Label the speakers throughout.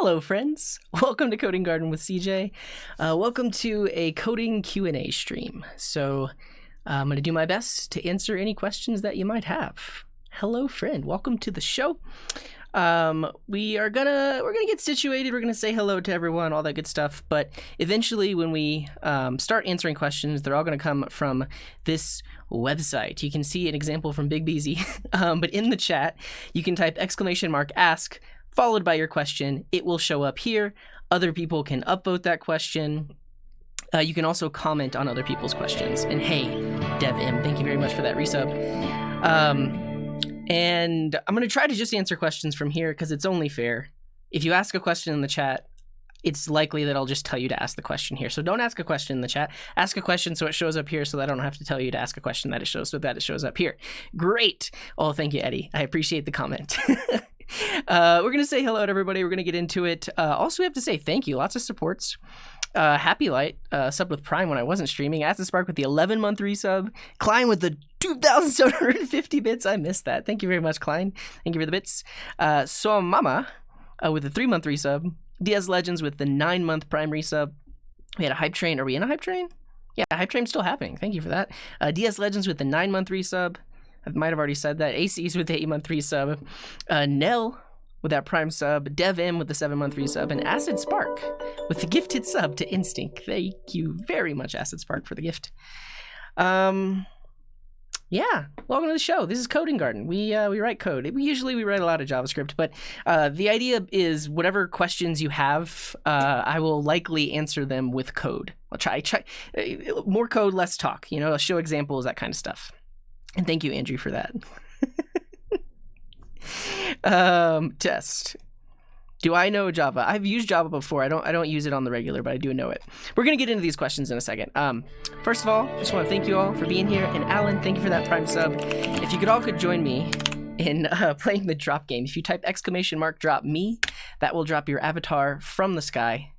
Speaker 1: Hello, friends. Welcome to Coding Garden with CJ. Welcome to a coding Q&A stream. So I'm going to do my best to answer any questions that you might have. Hello, friend. Welcome to the show. We're gonna get situated. We're gonna say hello to everyone, all that good stuff. But eventually, when we start answering questions, they're all gonna come from this website. You can see an example from Big Beezy, but in the chat, you can type !ask followed by your question. It will show up here. Other people can upvote that question. You can also comment on other people's questions. And hey, DevM, thank you very much for that resub. And I'm going to try to just answer questions from here because it's only fair. If you ask a question in the chat, it's likely that I'll just tell you to ask the question here. So don't ask a question in the chat. Ask a question so it shows up here so that I don't have to tell you to ask a question that it shows up here. Great. Oh, thank you, Eddie. I appreciate the comment. We're going to say hello to everybody. We're going to get into it. Also, we have to say thank you. Lots of supports. Happy Light subbed with Prime when I wasn't streaming. Aston Spark with the 11-month resub. Klein with the 2,750 bits. I missed that. Thank you very much, Klein. Thank you for the bits. So Mama with the 3-month resub. DS Legends with the 9-month Prime resub. We had a Hype Train. Are we in a Hype Train? Yeah, Hype Train's still happening. Thank you for that. DS Legends with the 9-month resub. I might have already said that. AC's with the 8-month resub. Nell with that Prime sub. DevM with the 7-month resub. And Acid Spark with the gifted sub to Instinct. Thank you very much, Acid Spark, for the gift. Yeah, welcome to the show. This is Coding Garden. We write code. We usually write a lot of JavaScript, but the idea is whatever questions you have, I will likely answer them with code. I'll try more code, less talk. You know, I'll show examples, that kind of stuff. And thank you, Andrew, for that. Test. Do I know Java? I've used Java before. I don't use it on the regular, but I do know it. We're going to get into these questions in a second. First of all, I just want to thank you all for being here. And Alan, thank you for that Prime sub. If you could join me in playing the drop game. If you type !drop me, that will drop your avatar from the sky,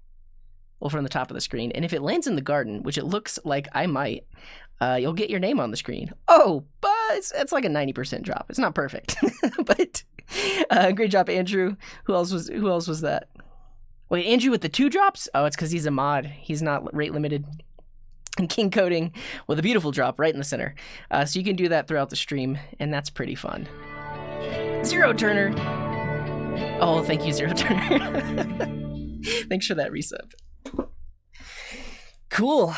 Speaker 1: well, from the top of the screen. And if it lands in the garden, which it looks like I might, you'll get your name on the screen. Oh, but it's like a 90% drop. It's not perfect, but great job, Andrew. Who else was that? Wait, Andrew with the 2 drops? Oh, it's because he's a mod. He's not rate limited. And King Coding with a beautiful drop right in the center. So you can do that throughout the stream, and that's pretty fun. Zero Turner. Oh, thank you, Zero Turner. Thanks for that resub. Cool.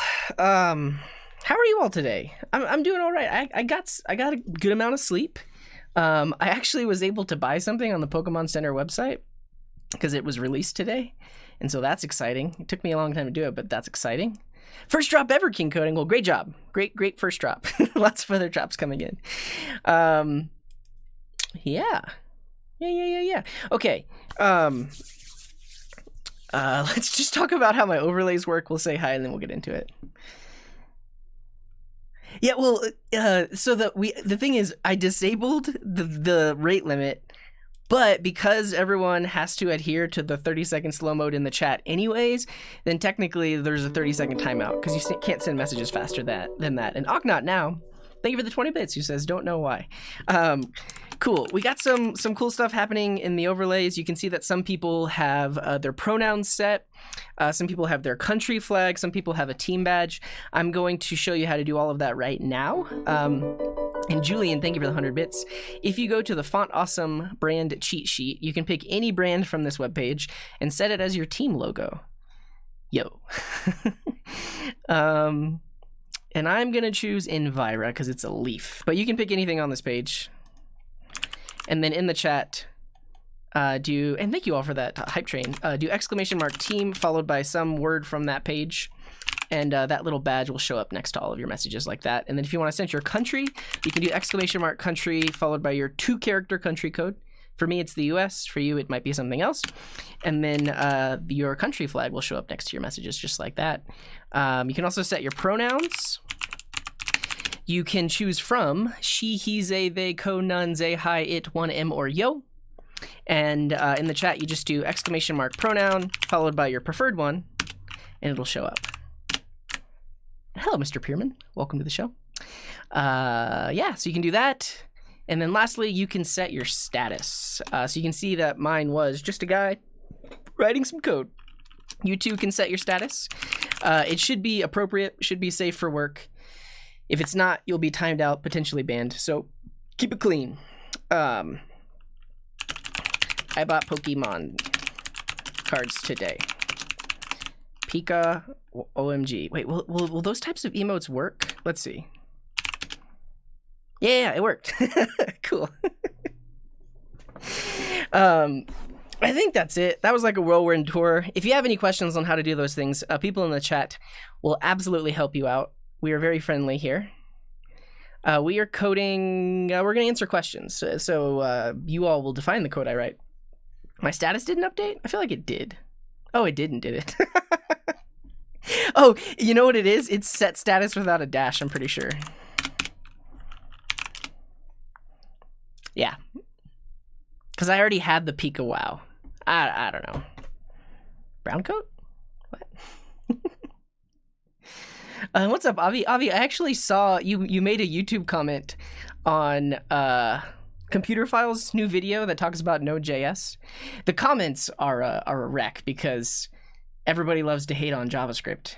Speaker 1: How are you all today? I'm doing all right. I got a good amount of sleep. I actually was able to buy something on the Pokemon Center website because it was released today, and so that's exciting. It took me a long time to do it, but that's exciting. First drop ever, King Coding. Well, great job. Great first drop. Lots of other drops coming in. Yeah. Okay. Let's just talk about how my overlays work. We'll say hi and then we'll get into it. Yeah, well, so the thing is, I disabled the rate limit, but because everyone has to adhere to the 30-second slow mode in the chat anyways, then technically there's a 30-second timeout because you can't send messages faster than that. And Oknot now, thank you for the 20 bits, who says, don't know why. Cool. We got some cool stuff happening in the overlays. You can see that some people have their pronouns set. Some people have their country flag. Some people have a team badge. I'm going to show you how to do all of that right now. And Julian, thank you for the 100 bits. If you go to the Font Awesome brand cheat sheet, you can pick any brand from this webpage and set it as your team logo. Yo. And I'm going to choose Envira because it's a leaf. But you can pick anything on this page. And then in the chat, and thank you all for that Hype Train, do !team followed by some word from that page. And that little badge will show up next to all of your messages like that. And then if you want to send your country, you can do !country followed by your 2-character country code. For me, it's the US. For you, it might be something else. And then your country flag will show up next to your messages just like that. You can also set your pronouns. You can choose from she, he, they, they, co, none, they, hi, it, one, m, or yo. And in the chat, you just do !pronoun followed by your preferred one, and it'll show up. Hello, Mr. Pierman. Welcome to the show. Yeah, so you can do that. And then lastly, you can set your status. So you can see that mine was just a guy writing some code. You too can set your status. It should be appropriate, should be safe for work. If it's not, you'll be timed out, potentially banned. So keep it clean. I bought Pokemon cards today. Pika, OMG. Wait, will those types of emotes work? Let's see. Yeah, it worked. Cool. I think that's it. That was like a whirlwind tour. If you have any questions on how to do those things, people in the chat will absolutely help you out. We are very friendly here. We are coding. We're going to answer questions. So you all will define the code I write. My status didn't update? I feel like it did. Oh, it didn't, did it? Oh, you know what it is? It's set status without a dash, I'm pretty sure. Yeah. Because I already had the Pika Wow. I don't know. Brown coat? What? What's up, Avi? Avi, I actually saw you made a YouTube comment on Computer Files' new video that talks about Node.js. The comments are a wreck because everybody loves to hate on JavaScript.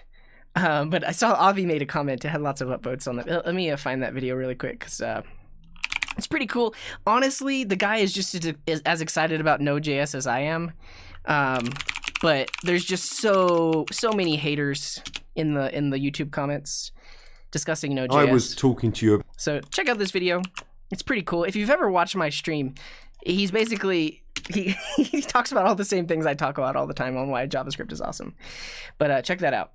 Speaker 1: But I saw Avi made a comment. It had lots of upvotes on that. Let me find that video really quick because it's pretty cool. Honestly, the guy is just as excited about Node.js as I am. But there's just so many haters in the YouTube comments discussing Node.js.
Speaker 2: I was talking to you.
Speaker 1: So check out this video. It's pretty cool. If you've ever watched my stream, he's basically he talks about all the same things I talk about all the time on why JavaScript is awesome. But check that out.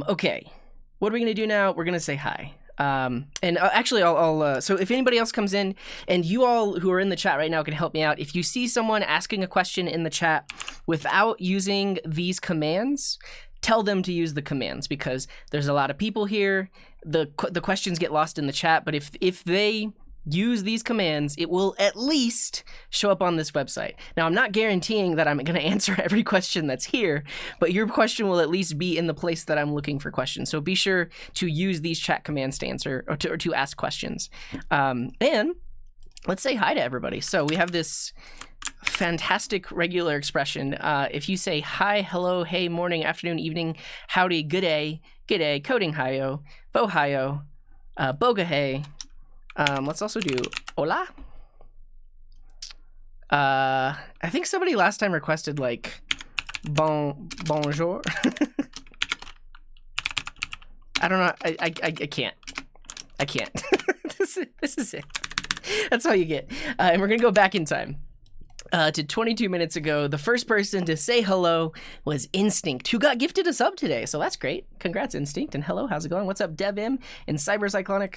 Speaker 1: Okay, what are we gonna do now? We're gonna say hi. And actually I'll so if anybody else comes in, and you all who are in the chat right now can help me out, if you see someone asking a question in the chat without using these commands, tell them to use the commands, because there's a lot of people here. The questions get lost in the chat, but if they use these commands, it will at least show up on this website. Now, I'm not guaranteeing that I'm going to answer every question that's here, but your question will at least be in the place that I'm looking for questions. So be sure to use these chat commands to answer or to ask questions. And let's say hi to everybody. So we have this fantastic regular expression. If you say hi, hello, hey, morning, afternoon, evening, howdy, good day, coding hiyo, bohayo, boga hey. Let's also do hola. I think somebody last time requested like bonjour. I don't know. I can't. This is it. That's all you get. And we're gonna go back in time to 22 minutes ago. The first person to say hello was Instinct, who got gifted a sub today. So that's great. Congrats, Instinct. And hello, how's it going? What's up, DevM and Cybercyclonic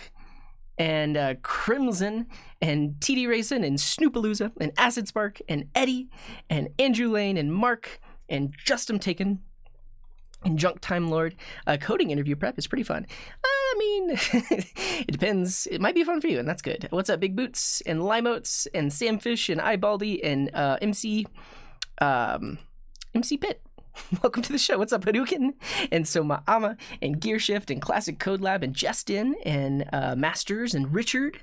Speaker 1: and Crimson and TD Racing and Snoopalooza and Acid Spark and Eddie and Andrew Lane and Mark and Justin Taken and Junk Time Lord. Coding interview prep is pretty fun. I mean, it depends. It might be fun for you, and that's good. What's up, Big Boots and Limeoats and Samfish and Eyebaldy and MC Pit? Welcome to the show. What's up, Hadouken? And Soma Ama and Gearshift and Classic Code Lab and Justin and Masters and Richard.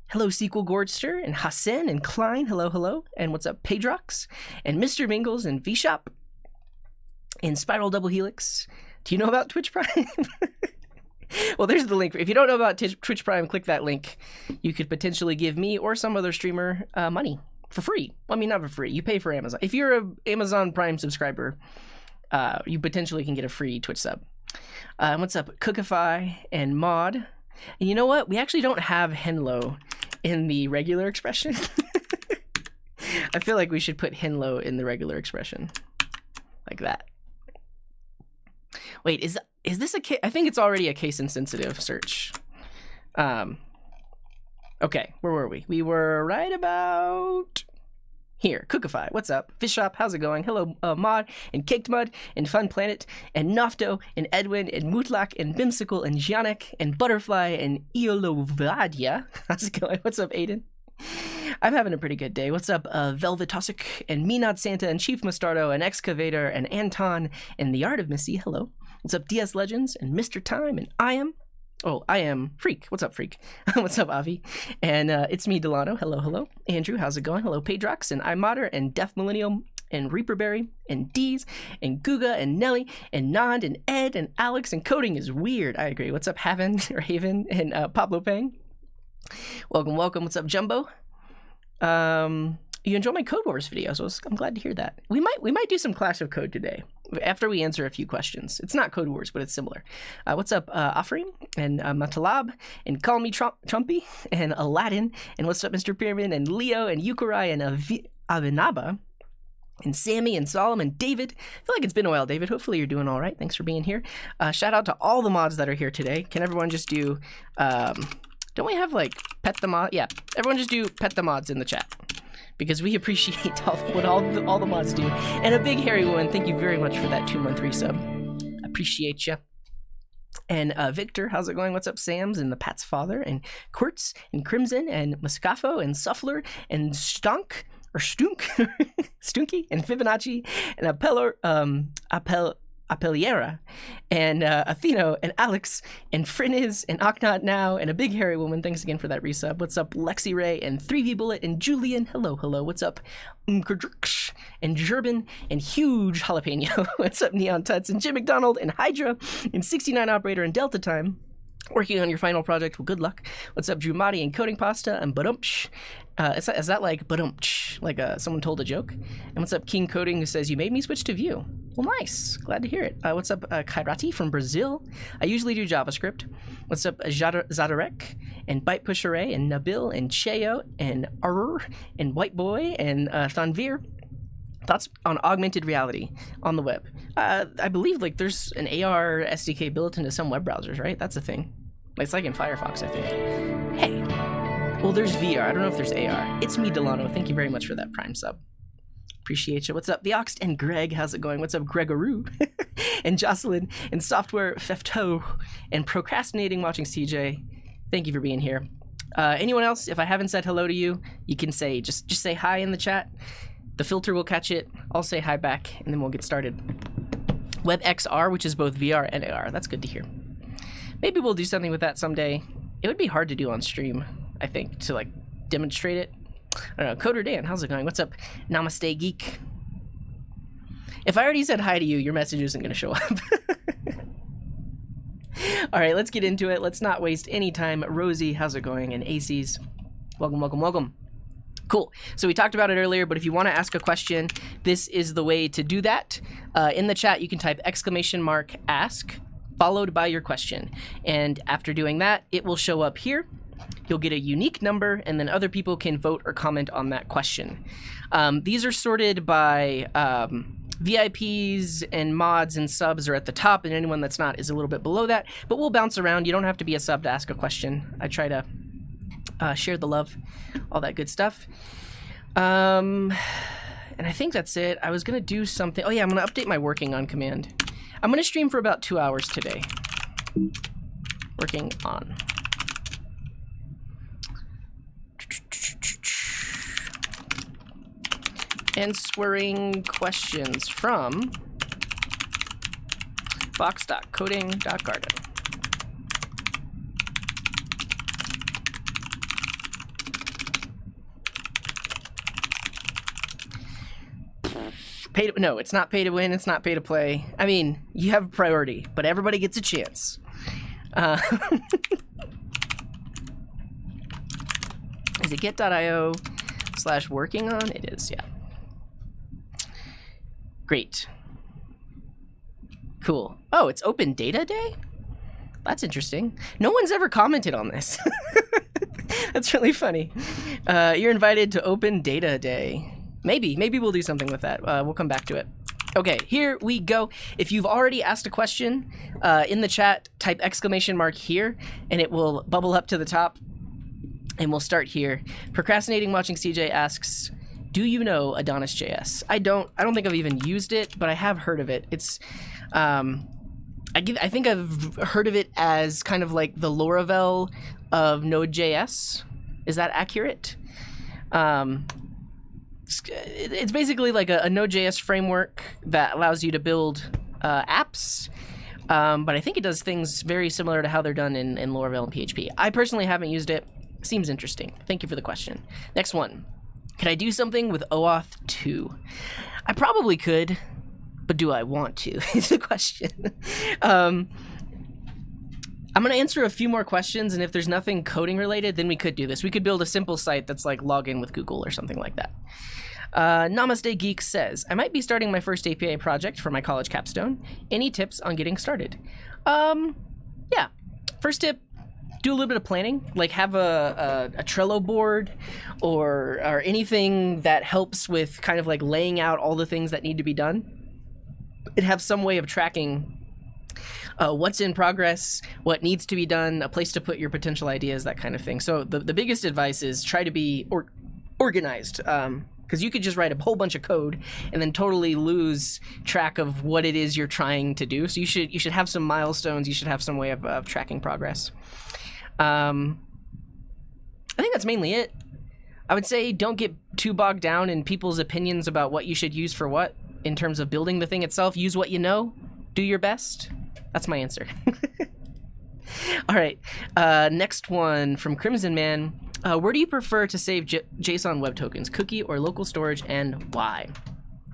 Speaker 1: Hello, SQL Gordster and Hassan and Klein. Hello, hello. And what's up, Pedrox and Mr. Mingles and V-Shop and Spiral Double Helix. Do you know about Twitch Prime? Well, there's the link. If you don't know about Twitch Prime, click that link. You could potentially give me or some other streamer money. For free. I mean, not for free. You pay for Amazon. If you're an Amazon Prime subscriber, you potentially can get a free Twitch sub. What's up? Cookify and Mod. And you know what? We actually don't have Henlo in the regular expression. I feel like we should put Henlo in the regular expression. Like that. Wait, is this a case? I think it's already a case-insensitive search. Okay, where were we? We were right about here. Cookify, what's up? Fish Shop, how's it going? Hello, Mod, and Caked Mud, and Fun Planet, and Nofto, and Edwin, and Mutlak, and Bimsicle, and Janek, and Butterfly, and Iolovadia. How's it going? What's up, Aiden? I'm having a pretty good day. What's up, Velvetosic, and Minot Santa, and Chief Mustardo, and Excavator, and Anton, and The Art of Missy. Hello. What's up, DS Legends, and Mr. Time, and I Am. Oh, I am Freak. What's up, Freak? What's up, Avi? And it's me, Delano. Hello, hello. Andrew, how's it going? Hello, Pedrox, and iModder, and Deaf Millennium, and Reaperberry, and Deez, and Guga, and Nelly, and Nand, and Ed, and Alex, and coding is weird. I agree. What's up, Haven, or Haven, and Pablo Pang? Welcome, welcome. What's up, Jumbo? You enjoy my Code Wars videos, so I'm glad to hear that. We might do some Clash of Code today after we answer a few questions. It's not Code Wars, but it's similar. What's up, Afrim, and Matalab, and Call Me Trumpy, and Aladdin, and what's up, Mr. Pyramid, and Leo, and Yukurai, and Avinaba, and Sammy, and Solomon, and David. I feel like it's been a while, David. Hopefully you're doing all right. Thanks for being here. Shout out to all the mods that are here today. Can everyone just do... don't we have, like, pet the mod? Yeah, everyone just do pet the mods in the chat, because we appreciate what all the mods do. And a big hairy one, thank you very much for that 2-month resub. Appreciate you. And Victor, how's it going? What's up, Sam's, and the Pat's father, and Kurtz, and Crimson, and Muscafo, and Suffler, and Stunk, or Stunk, Stunky, and Fibonacci, and Apeliera, and Atheno, and Alex, and Friniz, and Aknot Now, and a big hairy woman. Thanks again for that resub. What's up, Lexi Ray, and 3V Bullet, and Julian. Hello, hello. What's up, Umkerdrksh, and Jerbin, and Huge Jalapeno. What's up, Neon Tuts, and Jim McDonald, and Hydra, and 69 Operator, and Delta Time. Working on your final project. Well, good luck. What's up, Drew Madi, and Coding Pasta, and Badumch. Is that like badumch, like someone told a joke? And what's up, King Coding, who says, you made me switch to Vue. Well, nice. Glad to hear it. What's up, Kairati from Brazil? I usually do JavaScript. What's up, Zadarek, and Byte Push Array, and Nabil, and Cheo, and Arur, and White Boy, and Thanvir. Thoughts on augmented reality on the web? I believe like there's an AR SDK built into some web browsers, right? That's a thing. It's like in Firefox, I think. Hey. Well, there's VR. I don't know if there's AR. It's me, Delano. Thank you very much for that Prime sub. Appreciate you. What's up, The Oxt and Greg? How's it going? What's up, Gregoroo? And Jocelyn, and Software Fefto, and Procrastinating Watching CJ. Thank you for being here. Anyone else? If I haven't said hello to you, you can say, just say hi in the chat. The filter will catch it. I'll say hi back, and then we'll get started. WebXR, which is both VR and AR. That's good to hear. Maybe we'll do something with that someday. It would be hard to do on stream, I think, to like demonstrate it. I don't know. Coder Dan, how's it going? What's up, Namaste Geek? If I already said hi to you, your message isn't going to show up. All right, let's get into it. Let's not waste any time. Rosie, how's it going? And ACs, welcome, welcome, welcome. Cool. So we talked about it earlier, but if you want to ask a question, this is the way to do that. In the chat, you can type !ask followed by your question. And after doing that, it will show up here. You'll get a unique number, and then other people can vote or comment on that question. These are sorted by VIPs and mods and subs are at the top, and anyone that's not is a little bit below that. But we'll bounce around. You don't have to be a sub to ask a question. I try to share the love, all that good stuff. And I think that's it. I was going to do something. Oh, yeah, I'm going to update my working on command. I'm going to stream for about 2 hours today. Working on. Answering questions from box.coding.garden. No, it's not pay to win. It's not pay to play. I mean, you have a priority, but everybody gets a chance. Is it get.io/working on? It is, yeah. Great. Cool. Oh, it's Open Data Day? That's interesting. No one's ever commented on this. That's really funny. You're invited to Open Data Day. Maybe we'll do something with that. We'll come back to it. Okay, here we go. If you've already asked a question in the chat, type ! here, and it will bubble up to the top. And we'll start here. Procrastinating Watching CJ asks, do you know AdonisJS? I don't think I've even used it, but I have heard of it. It's I think I've heard of it as kind of like the Laravel of Node.js. Is that accurate? It's basically like a Node.js framework that allows you to build apps but I think it does things very similar to how they're done in Laravel and PHP. I personally haven't used it. Seems interesting. Thank you for the question. Next one. Can I do something with OAuth 2? I probably could, but do I want to? Is the question. I'm going to answer a few more questions, and if there's nothing coding related, then we could do this. We could build a simple site that's like log in with Google or something like that. Namaste Geek says, I might be starting my first API project for my college capstone. Any tips on getting started? Yeah. First tip, do a little bit of planning, like have a Trello board or anything that helps with kind of like laying out all the things that need to be done. And have some way of tracking what's in progress, what needs to be done, a place to put your potential ideas, that kind of thing. So the biggest advice is try to be organized, because you could just write a whole bunch of code and then totally lose track of what it is you're trying to do. So you should have some milestones. You should have some way of tracking progress. I think that's mainly it. I would say don't get too bogged down in people's opinions about what you should use for what in terms of building the thing itself. Use what you know. Do your best. That's my answer. All right. Next one from Crimson Man. Where do you prefer to save JSON web tokens, cookie or local storage, and why?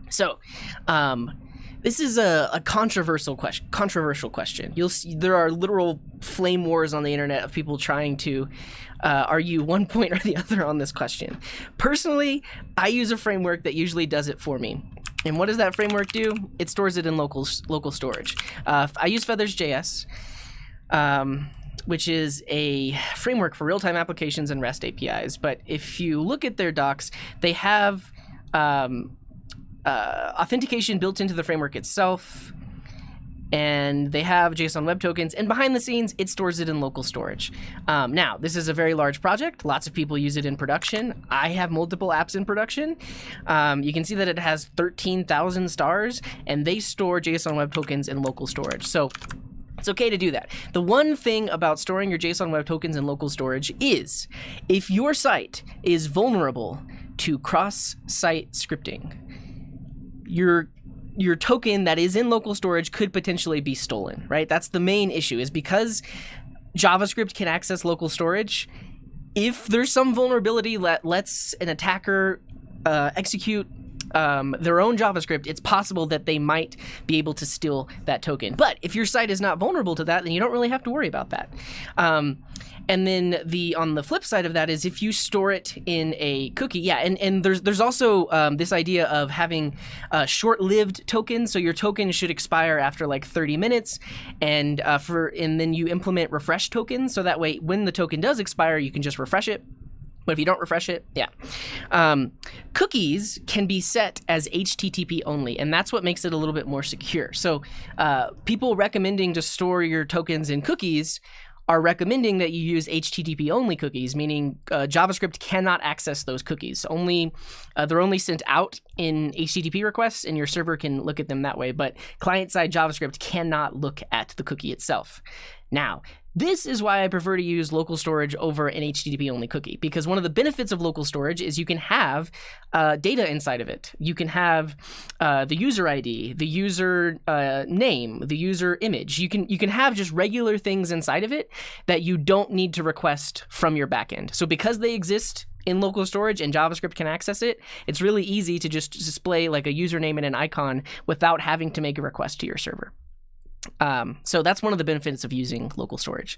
Speaker 1: So, this is a controversial question. You'll see there are literal flame wars on the internet of people trying to argue one point or the other on this question. Personally, I use a framework that usually does it for me. And what does that framework do? It stores it in local storage. I use Feathers.js, which is a framework for real-time applications and REST APIs. But if you look at their docs, they have authentication built into the framework itself, and they have JSON web tokens, and behind the scenes, it stores it in local storage. Now, this is a very large project. Lots of people use it in production. I have multiple apps in production. You can see that it has 13,000 stars, and they store JSON web tokens in local storage. So it's okay to do that. The one thing about storing your JSON web tokens in local storage is if your site is vulnerable to cross-site scripting, your token that is in local storage could potentially be stolen, right? That's the main issue, is because JavaScript can access local storage. If there's some vulnerability that lets an attacker execute their own JavaScript, it's possible that they might be able to steal that token. But if your site is not vulnerable to that, then you don't really have to worry about that. And then on the flip side of that is if you store it in a cookie, and there's also this idea of having short-lived tokens. So your token should expire after like 30 minutes, and then you implement refresh tokens, so that way when the token does expire, you can just refresh it. But if you don't refresh it, cookies can be set as HTTP only, and that's what makes it a little bit more secure. So people recommending to store your tokens in cookies are recommending that you use HTTP only cookies, meaning JavaScript cannot access those cookies. They're only sent out in HTTP requests, and your server can look at them that way. But client-side JavaScript cannot look at the cookie itself. Now, this is why I prefer to use local storage over an HTTP-only cookie, because one of the benefits of local storage is you can have data inside of it. You can have the user ID, the user name, the user image. You can have just regular things inside of it that you don't need to request from your backend. So because they exist in local storage and JavaScript can access it, it's really easy to just display like a username and an icon without having to make a request to your server. So that's one of the benefits of using local storage.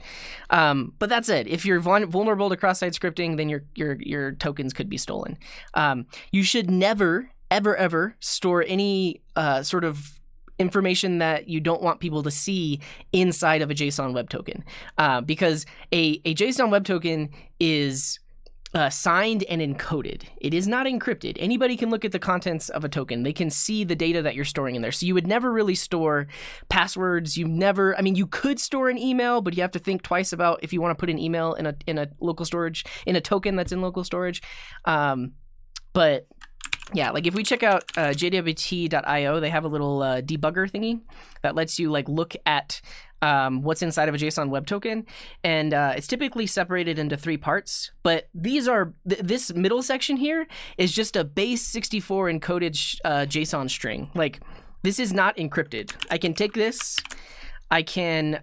Speaker 1: But that's it. If you're vulnerable to cross-site scripting, then your tokens could be stolen. You should never, ever store any sort of information that you don't want people to see inside of a JSON web token, because a JSON web token is signed and encoded. It is not encrypted. Anybody can look at the contents of a token. They can see the data that you're storing in there. So you would never really store passwords. You could store an email, but you have to think twice about if you want to put an email in a local storage, in a token that's in local storage. But yeah, like if we check out jwt.io, they have a little debugger thingy that lets you like look at what's inside of a JSON web token, and it's typically separated into 3 parts. But these are this middle section here is just a base 64 encoded JSON string. Like this is not encrypted. I can take this, I can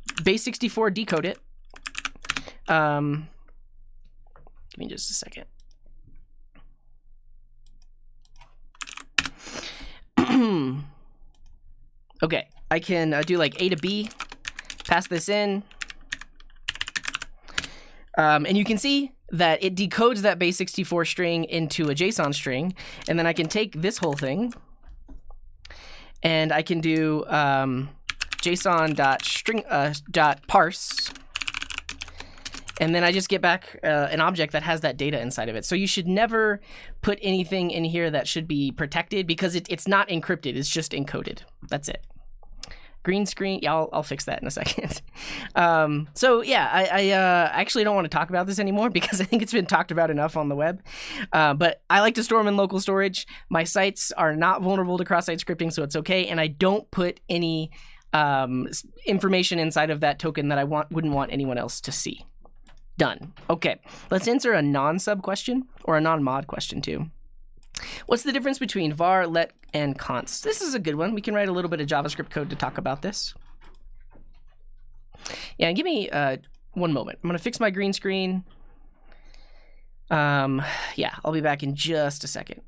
Speaker 1: base64 decode it. Give me just a second. Okay, I can do like A to B, pass this in. And you can see that it decodes that base64 string into a JSON string. And then I can take this whole thing and I can do JSON.parse. And then I just get back an object that has that data inside of it. So you should never put anything in here that should be protected because it's not encrypted. It's just encoded. That's it. Green screen. Yeah, I'll fix that in a second. So yeah, I actually don't want to talk about this anymore because I think it's been talked about enough on the web. But I like to store them in local storage. My sites are not vulnerable to cross-site scripting, so it's okay. And I don't put any information inside of that token that I wouldn't want anyone else to see. Done. Okay, let's answer a non-sub question or a non-mod question too. What's the difference between var, let, and const? This is a good one. We can write a little bit of JavaScript code to talk about this. Yeah, give me 1 moment. I'm going to fix my green screen. Yeah, I'll be back in just a second.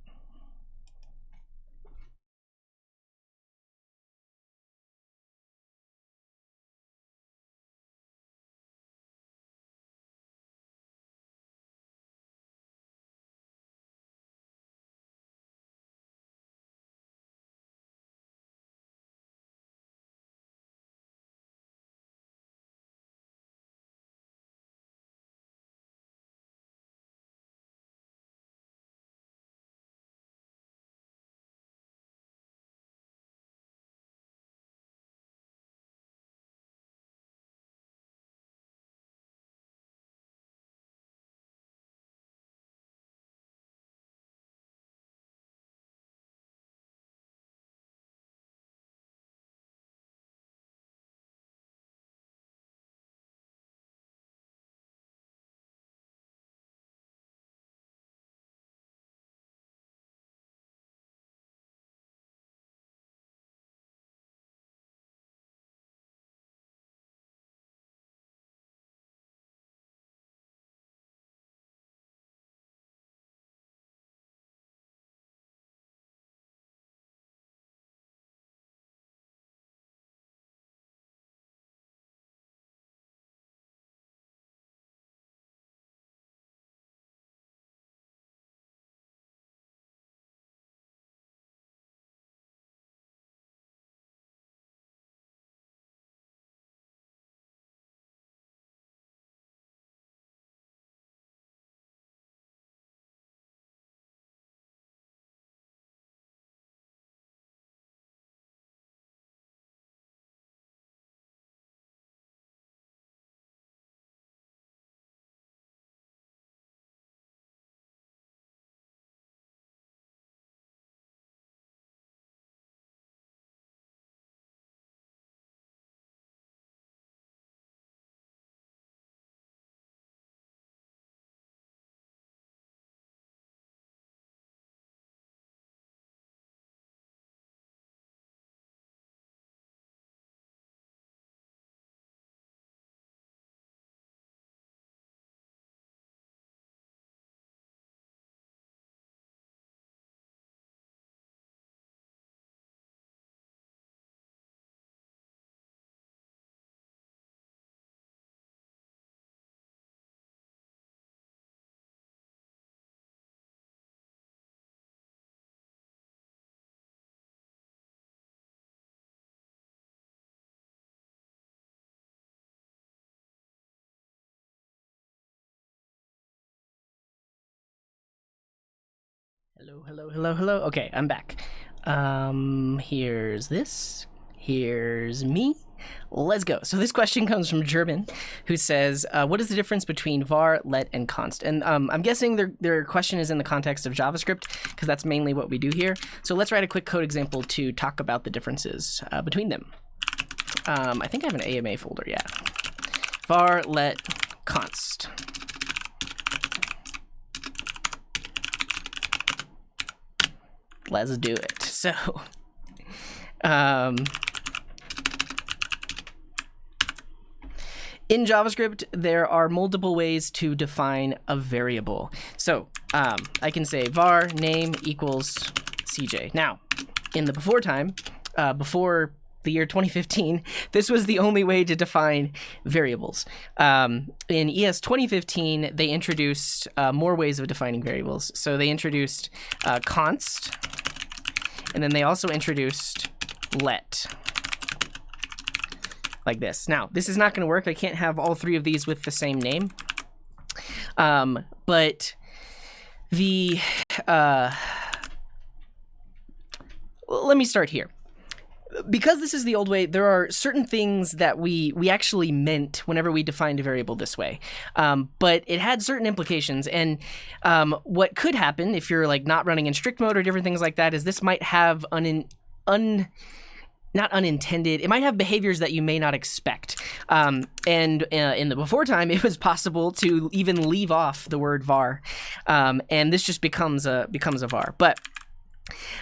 Speaker 1: Hello. Okay, I'm back. Here's this. Here's me. Let's go. So this question comes from German, who says, what is the difference between var, let, and const? And I'm guessing their question is in the context of JavaScript, because that's mainly what we do here. So let's write a quick code example to talk about the differences between them. I think I have an AMA folder, yeah. Var, let, const. Let's do it. So, In JavaScript, there are multiple ways to define a variable. So I can say var name equals CJ. Now, in the before time, before the year 2015, this was the only way to define variables. In ES 2015, they introduced more ways of defining variables. So they introduced const, and then they also introduced let. Like this. Now, this is not going to work. I can't have all three of these with the same name. But the let me start here. Because this is the old way, there are certain things that we actually meant whenever we defined a variable this way. But it had certain implications. And what could happen if you're like not running in strict mode or different things like that is this might have not unintended, it might have behaviors that you may not expect. And in the before time, it was possible to even leave off the word var. And this just becomes a var. But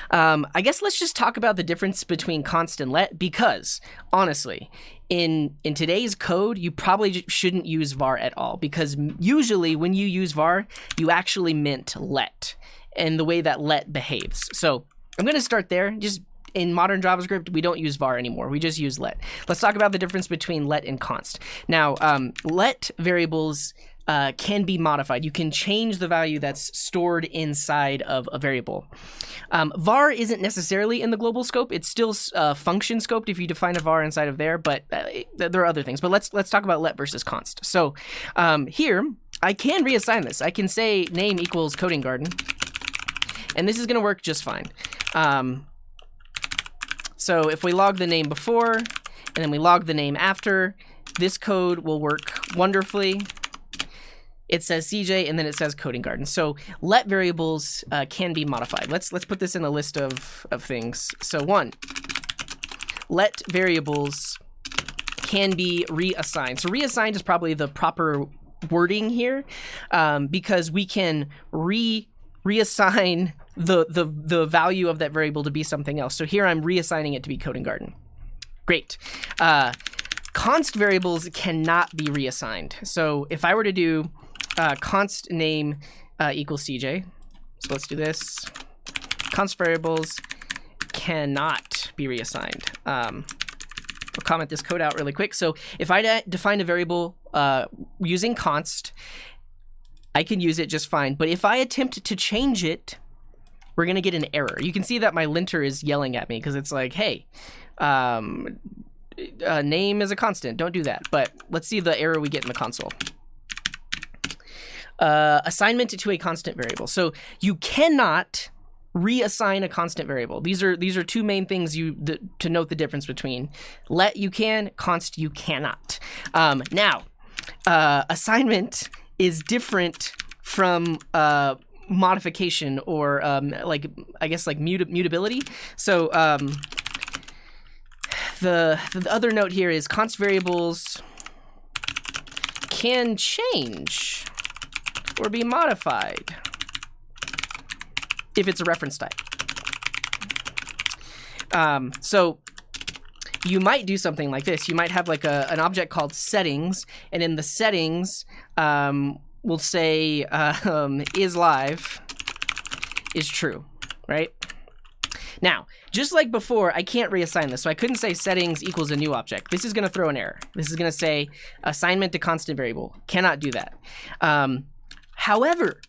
Speaker 1: I guess let's just talk about the difference between const and let, because honestly, in today's code, you probably shouldn't use var at all, because usually when you use var, you actually meant let and the way that let behaves. So I'm going to start there. Just in modern JavaScript, we don't use var anymore. We just use let. Let's talk about the difference between let and const. Now, let variables can be modified. You can change the value that's stored inside of a variable. Var isn't necessarily in the global scope. It's still function scoped if you define a var inside of there, but there are other things. But let's talk about let versus const. So here, I can reassign this. I can say name equals coding garden, and this is going to work just fine. So if we log the name before, and then we log the name after, this code will work wonderfully. It says CJ, and then it says coding garden. So let variables can be modified. Let's put this in a list of things. So 1, let variables can be reassigned. So reassigned is probably the proper wording here, because we can reassign the value of that variable to be something else. So here I'm reassigning it to be coding garden. Great. Const variables cannot be reassigned. So if I were to do const name equals CJ, so let's do this. Const variables cannot be reassigned. I'll comment this code out really quick. So if I define a variable using const, I can use it just fine. But if I attempt to change it, we're going to get an error. You can see that my linter is yelling at me because it's like, hey, name is a constant. Don't do that. But let's see the error we get in the console. Assignment to a constant variable. So you cannot reassign a constant variable. These are two main things to note the difference between. Let you can, const you cannot. Now, assignment is different from modification or like I guess like mutability. So the other note here is const variables can change or be modified if it's a reference type. So you might do something like this. You might have like an object called settings, and in the settings, we'll say is live is true, right? Now, just like before, I can't reassign this, so I couldn't say settings equals a new object. This is going to throw an error. This is going to say assignment to constant variable. Cannot do that. However,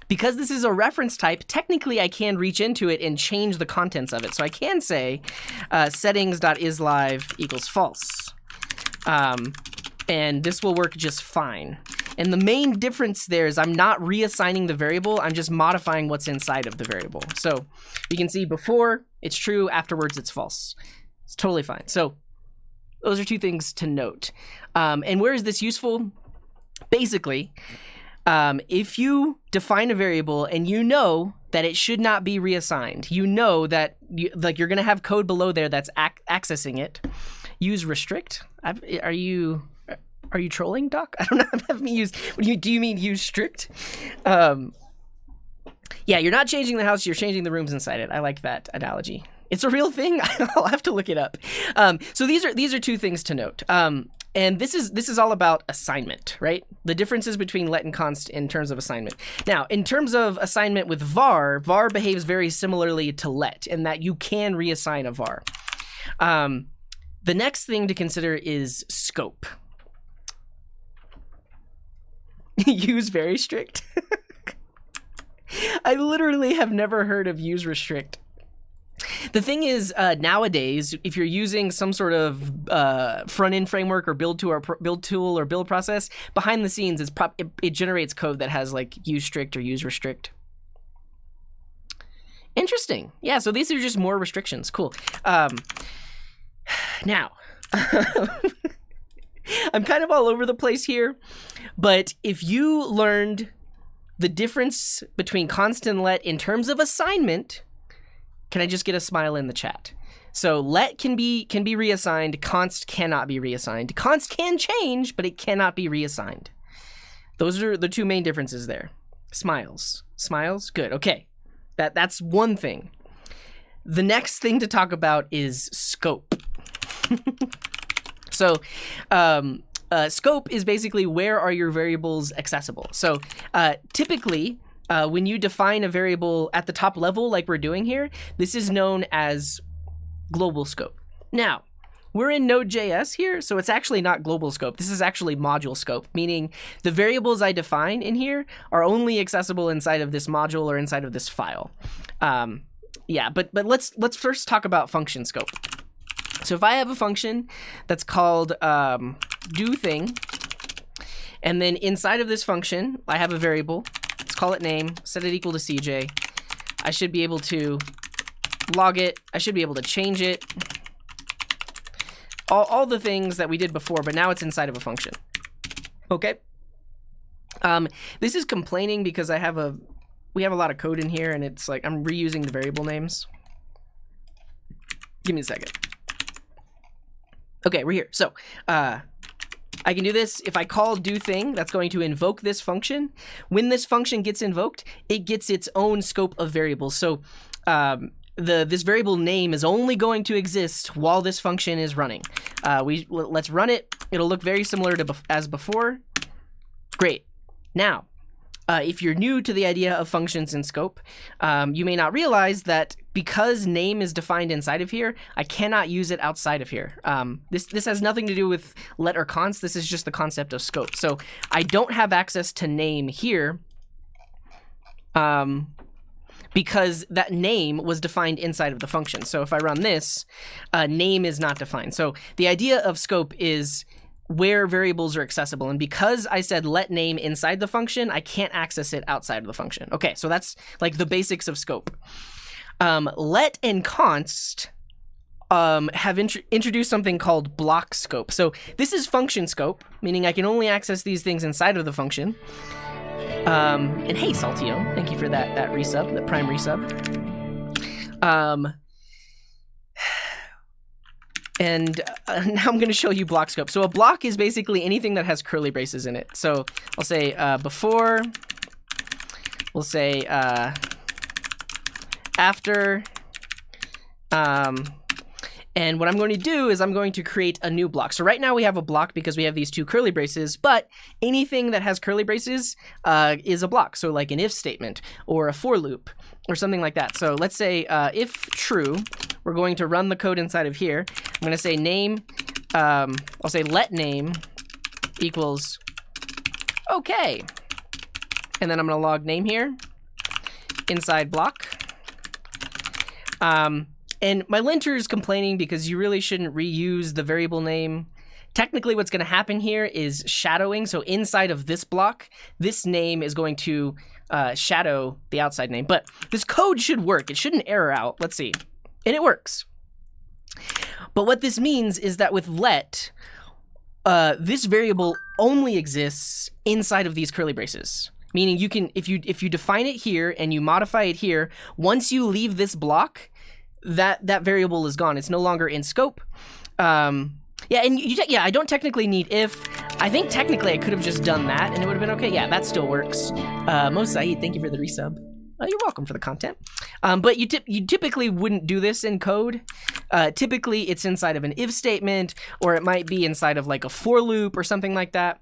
Speaker 1: because this is a reference type, technically I can reach into it and change the contents of it. So I can say settings.isLive equals false. And this will work just fine. And the main difference there is I'm not reassigning the variable, I'm just modifying what's inside of the variable. So you can see before it's true, afterwards it's false. It's totally fine. So those are two things to note. And where is this useful? Basically, if you define a variable and you know that it should not be reassigned, you know that you're going to have code below there that's accessing it, use restrict. Are you trolling, Doc? I don't know. Have me use. Do you mean use strict? Yeah, you're not changing the house. You're changing the rooms inside it. I like that analogy. It's a real thing. I'll have to look it up. So these are two things to note. And this is all about assignment, right? The differences between let and const in terms of assignment. Now, in terms of assignment with var behaves very similarly to let in that you can reassign a var. The next thing to consider is scope. Use very strict. I literally have never heard of use restrict. The thing is, nowadays, if you're using some sort of front-end framework or build tool or build process, behind the scenes, it generates code that has like use strict or use restrict. Interesting. Yeah, so these are just more restrictions. Cool. Now, I'm kind of all over the place here, but if you learned the difference between const and let in terms of assignment, can I just get a smile in the chat? So let can be reassigned, const cannot be reassigned. Const can change, but it cannot be reassigned. Those are the two main differences there. Smiles. Smiles? Good. Okay. That's one thing. The next thing to talk about is scope. So scope is basically where are your variables accessible. So typically, when you define a variable at the top level like we're doing here, this is known as global scope. Now, we're in Node.js here, so it's actually not global scope. This is actually module scope, meaning the variables I define in here are only accessible inside of this module or inside of this file. Yeah, but let's first talk about function scope. So if I have a function that's called do thing, and then inside of this function, I have a variable. Let's call it name, set it equal to CJ. I should be able to log it. I should be able to change it. All the things that we did before, but now it's inside of a function. Okay. This is complaining because we have a lot of code in here, and it's like I'm reusing the variable names. Give me a second. Okay, we're here. So I can do this. If I call do thing, that's going to invoke this function. When this function gets invoked, it gets its own scope of variables. So this variable name is only going to exist while this function is running. Let's run it. It'll look very similar to as before. Great. Now, if you're new to the idea of functions in scope, you may not realize that because name is defined inside of here, I cannot use it outside of here. This has nothing to do with let or const. This is just the concept of scope. So I don't have access to name here because that name was defined inside of the function. So if I run this, name is not defined. So the idea of scope is where variables are accessible. And because I said let name inside the function, I can't access it outside of the function. Okay, so that's like the basics of scope. Let and const have introduced something called block scope. So this is function scope, meaning I can only access these things inside of the function. And hey, Saltio, thank you for that resub, that prime resub. And now I'm going to show you block scope. So a block is basically anything that has curly braces in it. So I'll say before, we'll say after, and what I'm going to do is I'm going to create a new block. So right now we have a block because we have these two curly braces, but anything that has curly braces is a block. So like an if statement or a for loop or something like that. So let's say if true, we're going to run the code inside of here. I'm going to say name, I'll say let name equals okay. And then I'm going to log name here inside block. And my linter is complaining because you really shouldn't reuse the variable name. Technically, what's going to happen here is shadowing. So inside of this block, this name is going to shadow the outside name. But this code should work. It shouldn't error out. Let's see. And it works. But what this means is that with let, this variable only exists inside of these curly braces. Meaning you can, if you define it here and you modify it here, once you leave this block, that variable is gone. It's no longer in scope. Yeah, and I don't technically need if. I think technically I could have just done that and it would have been okay. Yeah, that still works. Mo Saeed, thank you for the resub. You're welcome for the content. But you typically wouldn't do this in code. Typically, it's inside of an if statement, or it might be inside of like a for loop or something like that.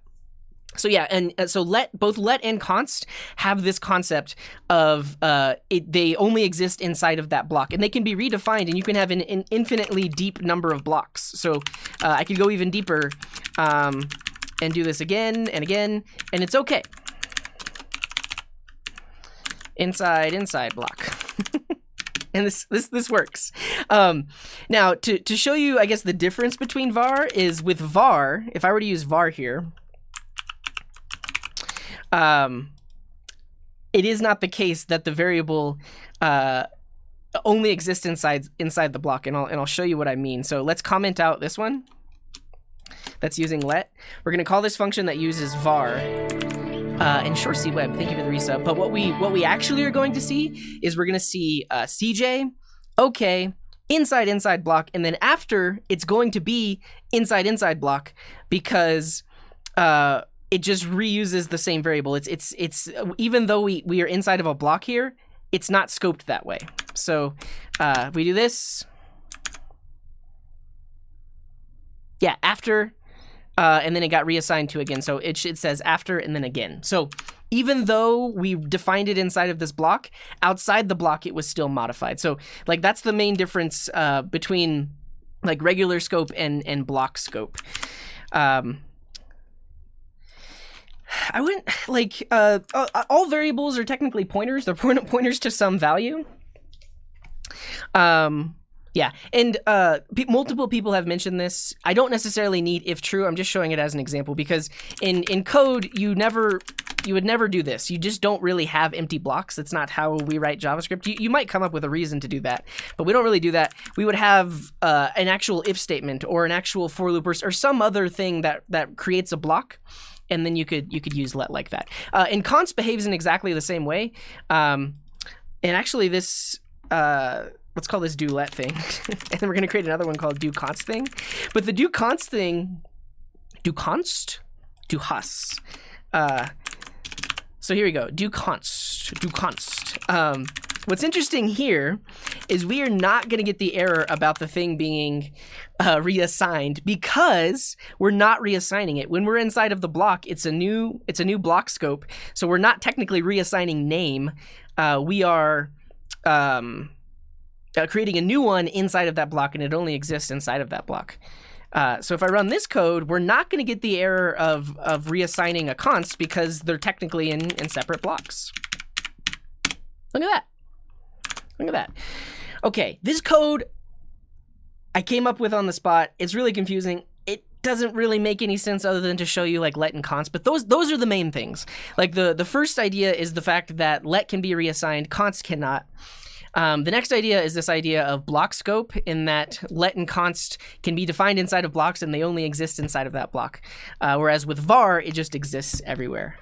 Speaker 1: So yeah, and so both let and const have this concept of they only exist inside of that block, and they can be redefined, and you can have an infinitely deep number of blocks. So I could go even deeper and do this again and again, and it's okay. Inside block. And this works. Now to show you, I guess, the difference between var is with var, if I were to use var here, it is not the case that the variable only exists inside the block, and I'll show you what I mean. So let's comment out this one that's using let. We're gonna call this function that uses var. And Shorsey Web, thank you for the resub. But what we actually are going to see is we're gonna see CJ, okay, inside block, and then after it's going to be inside block because it just reuses the same variable. It's even though we are inside of a block here, it's not scoped that way. So if we do this, yeah, after, and then it got reassigned to again. So it says after and then again. So even though we defined it inside of this block, outside the block it was still modified. So like that's the main difference between like regular scope and block scope. I wouldn't like all variables are technically pointers. They're pointers to some value. Yeah, and multiple people have mentioned this. I don't necessarily need if true. I'm just showing it as an example because in code you would never do this. You just don't really have empty blocks. That's not how we write JavaScript. You might come up with a reason to do that, but we don't really do that. We would have an actual if statement or an actual for loop or some other thing that creates a block. And then you could use let like that. And const behaves in exactly the same way. And actually this, let's call this do let thing. And then we're gonna create another one called do const thing. But the do const thing, do const? Do hus. So here we go, do const. What's interesting here is we are not going to get the error about the thing being reassigned because we're not reassigning it. When we're inside of the block, it's a new block scope, so we're not technically reassigning name. We are creating a new one inside of that block, and it only exists inside of that block. So if I run this code, we're not going to get the error of reassigning a const because they're technically in separate blocks. Look at that. Look at that. Okay, this code I came up with on the spot. It's really confusing. It doesn't really make any sense other than to show you like let and const, but those are the main things. Like the first idea is the fact that let can be reassigned, const cannot. The next idea is this idea of block scope, in that let and const can be defined inside of blocks and they only exist inside of that block. Whereas with var, it just exists everywhere.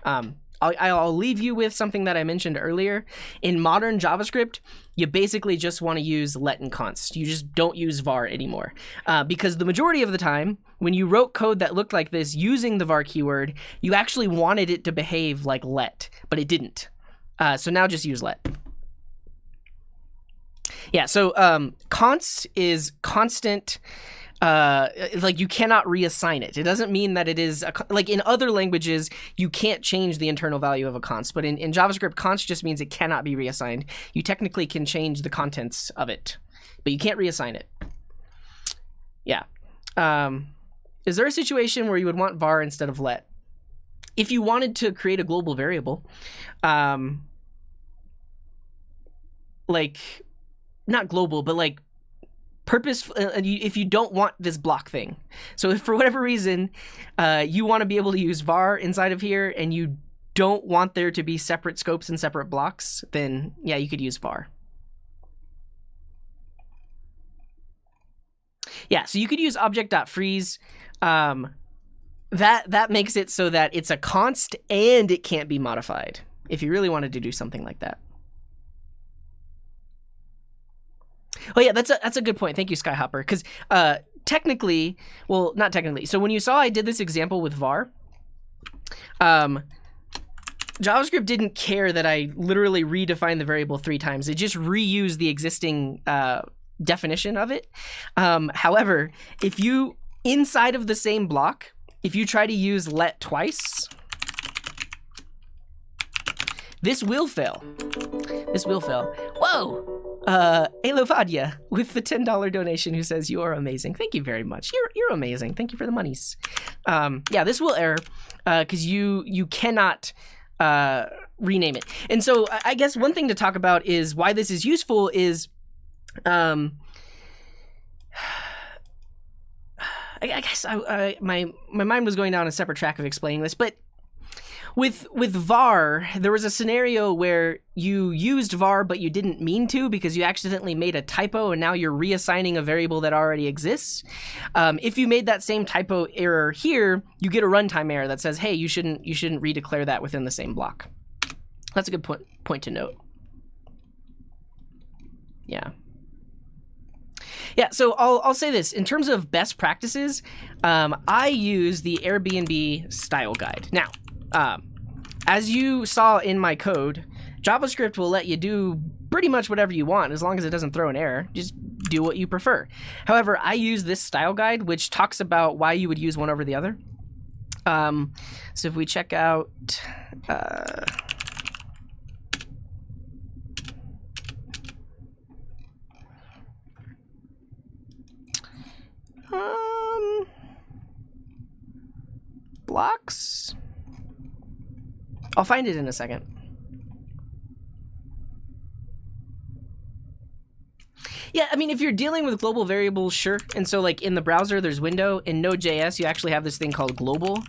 Speaker 1: I'll leave you with something that I mentioned earlier. In modern JavaScript, you basically just want to use let and const. You just don't use var anymore. Because the majority of the time, when you wrote code that looked like this using the var keyword, you actually wanted it to behave like let, but it didn't. So now just use let. Yeah, so const is constant. Like you cannot reassign it. It doesn't mean that it is like in other languages you can't change the internal value of a const, but in JavaScript const just means it cannot be reassigned. You technically can change the contents of it, but you can't reassign it. Yeah. Is there a situation where you would want var instead of let? If you wanted to create a global variable, like not global, but like purpose, if you don't want this block thing. So if for whatever reason you want to be able to use var inside of here and you don't want there to be separate scopes and separate blocks, then yeah, you could use var. Yeah, so you could use object.freeze. That makes it so that it's a const and it can't be modified if you really wanted to do something like that. Oh yeah, that's a good point. Thank you, Skyhopper. Because technically, well, not technically. So when you saw I did this example with var, JavaScript didn't care that I literally redefined the variable 3 times. It just reused the existing definition of it. However, if you, inside of the same block, if you try to use let twice, this will fail. This will fail. Whoa! Elovadia with the $10 donation who says, you are amazing. Thank you very much. You're amazing. Thank you for the monies. Yeah, this will error because you cannot rename it. And so I guess one thing to talk about is why this is useful is I guess my mind was going down a separate track of explaining this, but with var, there was a scenario where you used var, but you didn't mean to because you accidentally made a typo, and now you're reassigning a variable that already exists. If you made that same typo error here, you get a runtime error that says, "Hey, you shouldn't redeclare that within the same block." That's a good point to note. Yeah. Yeah, so I'll say this. In terms of best practices, I use the Airbnb style guide. Now, as you saw in my code, JavaScript will let you do pretty much whatever you want as long as it doesn't throw an error. Just do what you prefer. However, I use this style guide, which talks about why you would use one over the other. So if we check out... blocks? I'll find it in a second. Yeah, I mean, if you're dealing with global variables, sure. And so like in the browser, there's window. In Node.js, you actually have this thing called global.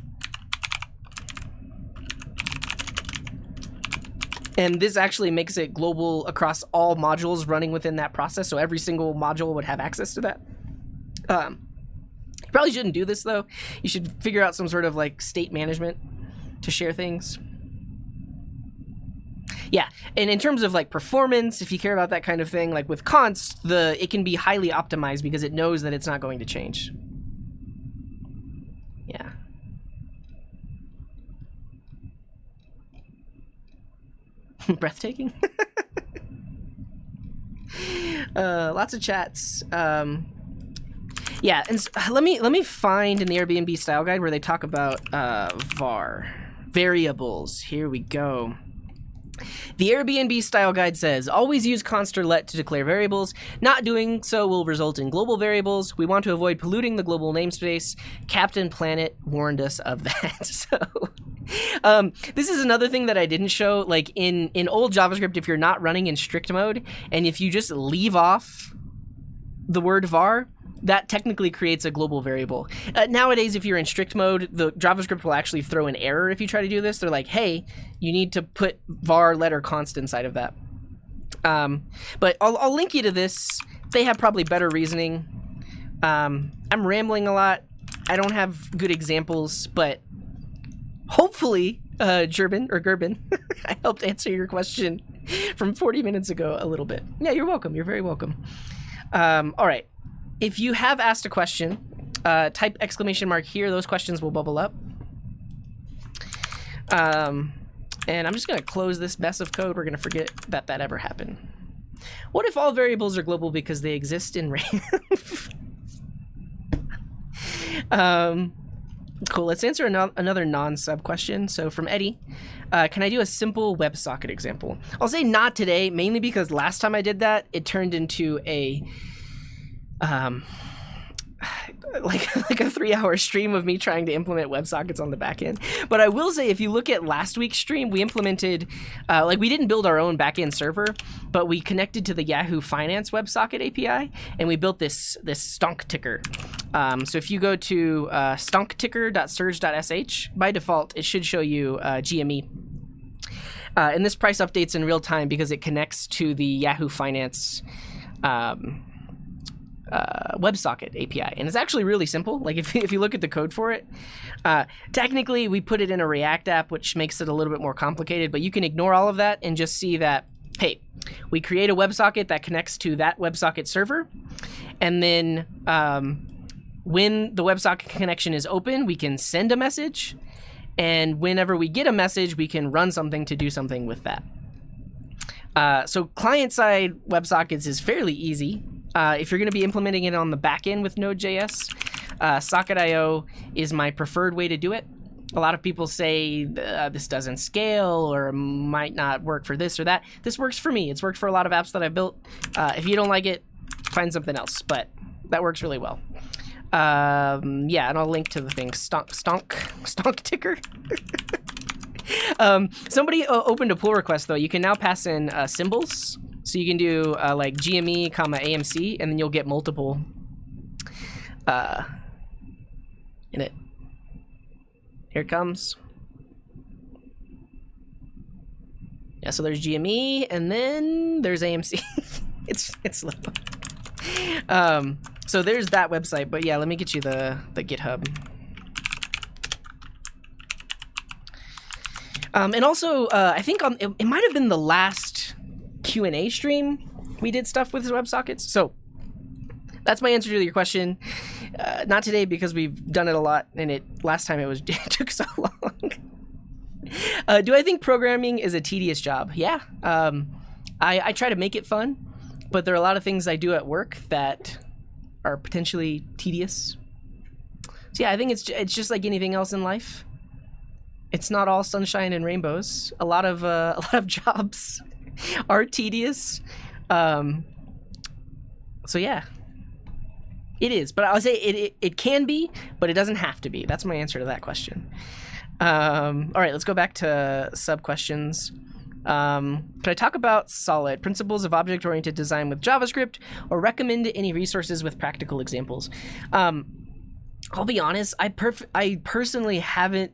Speaker 1: And this actually makes it global across all modules running within that process. So every single module would have access to that. You probably shouldn't do this though. You should figure out some sort of like state management to share things. Yeah, and in terms of like performance, if you care about that kind of thing, like with const, it can be highly optimized because it knows that it's not going to change. Yeah. Breathtaking. Lots of chats. Yeah, and so, let me find in the Airbnb style guide where they talk about var variables. Here we go. The Airbnb style guide says, always use const or let to declare variables. Not doing so will result in global variables. We want to avoid polluting the global namespace. Captain Planet warned us of that. So this is another thing that I didn't show. Like in old JavaScript, if you're not running in strict mode, and if you just leave off the word var, that technically creates a global variable. Nowadays, if you're in strict mode, the JavaScript will actually throw an error if you try to do this. They're like, hey, you need to put var letter const inside of that. But I'll link you to this. They have probably better reasoning. I'm rambling a lot. I don't have good examples, but hopefully, Gerben, I helped answer your question from 40 minutes ago a little bit. Yeah, you're welcome. You're very welcome. All right. If you have asked a question, type exclamation mark here. Those questions will bubble up. And I'm just going to close this mess of code. We're going to forget that ever happened. What if all variables are global because they exist in RAM? Cool. Let's answer another non-sub question. So from Eddie, can I do a simple WebSocket example? I'll say not today, mainly because last time I did that, it turned into a... like a 3-hour stream of me trying to implement WebSockets on the back end. But I will say, if you look at last week's stream, we implemented, we didn't build our own backend server, but we connected to the Yahoo Finance WebSocket API, and we built this stonk ticker. So if you go to stonkticker.surge.sh, by default, it should show you GME. And this price updates in real time because it connects to the Yahoo Finance WebSocket API, and it's actually really simple. Like if you look at the code for it, technically we put it in a React app, which makes it a little bit more complicated, but you can ignore all of that and just see that, hey, we create a WebSocket that connects to that WebSocket server, and then when the WebSocket connection is open, we can send a message, And whenever we get a message, we can run something to do something with that. So client-side WebSockets is fairly easy. If you're going to be implementing it on the back end with Node.js, Socket.io is my preferred way to do it. A lot of people say this doesn't scale or might not work for this or that. This works for me. It's worked for a lot of apps that I've built. If you don't like it, find something else, but that works really well. Yeah, and I'll link to the thing. Stonk ticker. Somebody opened a pull request, though. You can now pass in symbols. So you can do like GME, AMC, and then you'll get multiple in it. Here it comes. Yeah, so there's GME, and then there's AMC. it's slow. So there's that website, but yeah, let me get you the GitHub. And also, I think it might have been the last Q&A stream we did stuff with WebSockets. So that's my answer to your question. Not today because we've done it a lot, and last time it took so long. Do I think programming is a tedious job? Yeah. I try to make it fun, but there are a lot of things I do at work that are potentially tedious. So yeah, I think it's just like anything else in life. It's not all sunshine and rainbows. A lot of jobs are tedious. So yeah, it is. But I'll say it can be, but it doesn't have to be. That's my answer to that question. All right, let's go back to sub questions. Can I talk about solid principles of object-oriented design with JavaScript, or recommend any resources with practical examples? I'll be honest, I personally haven't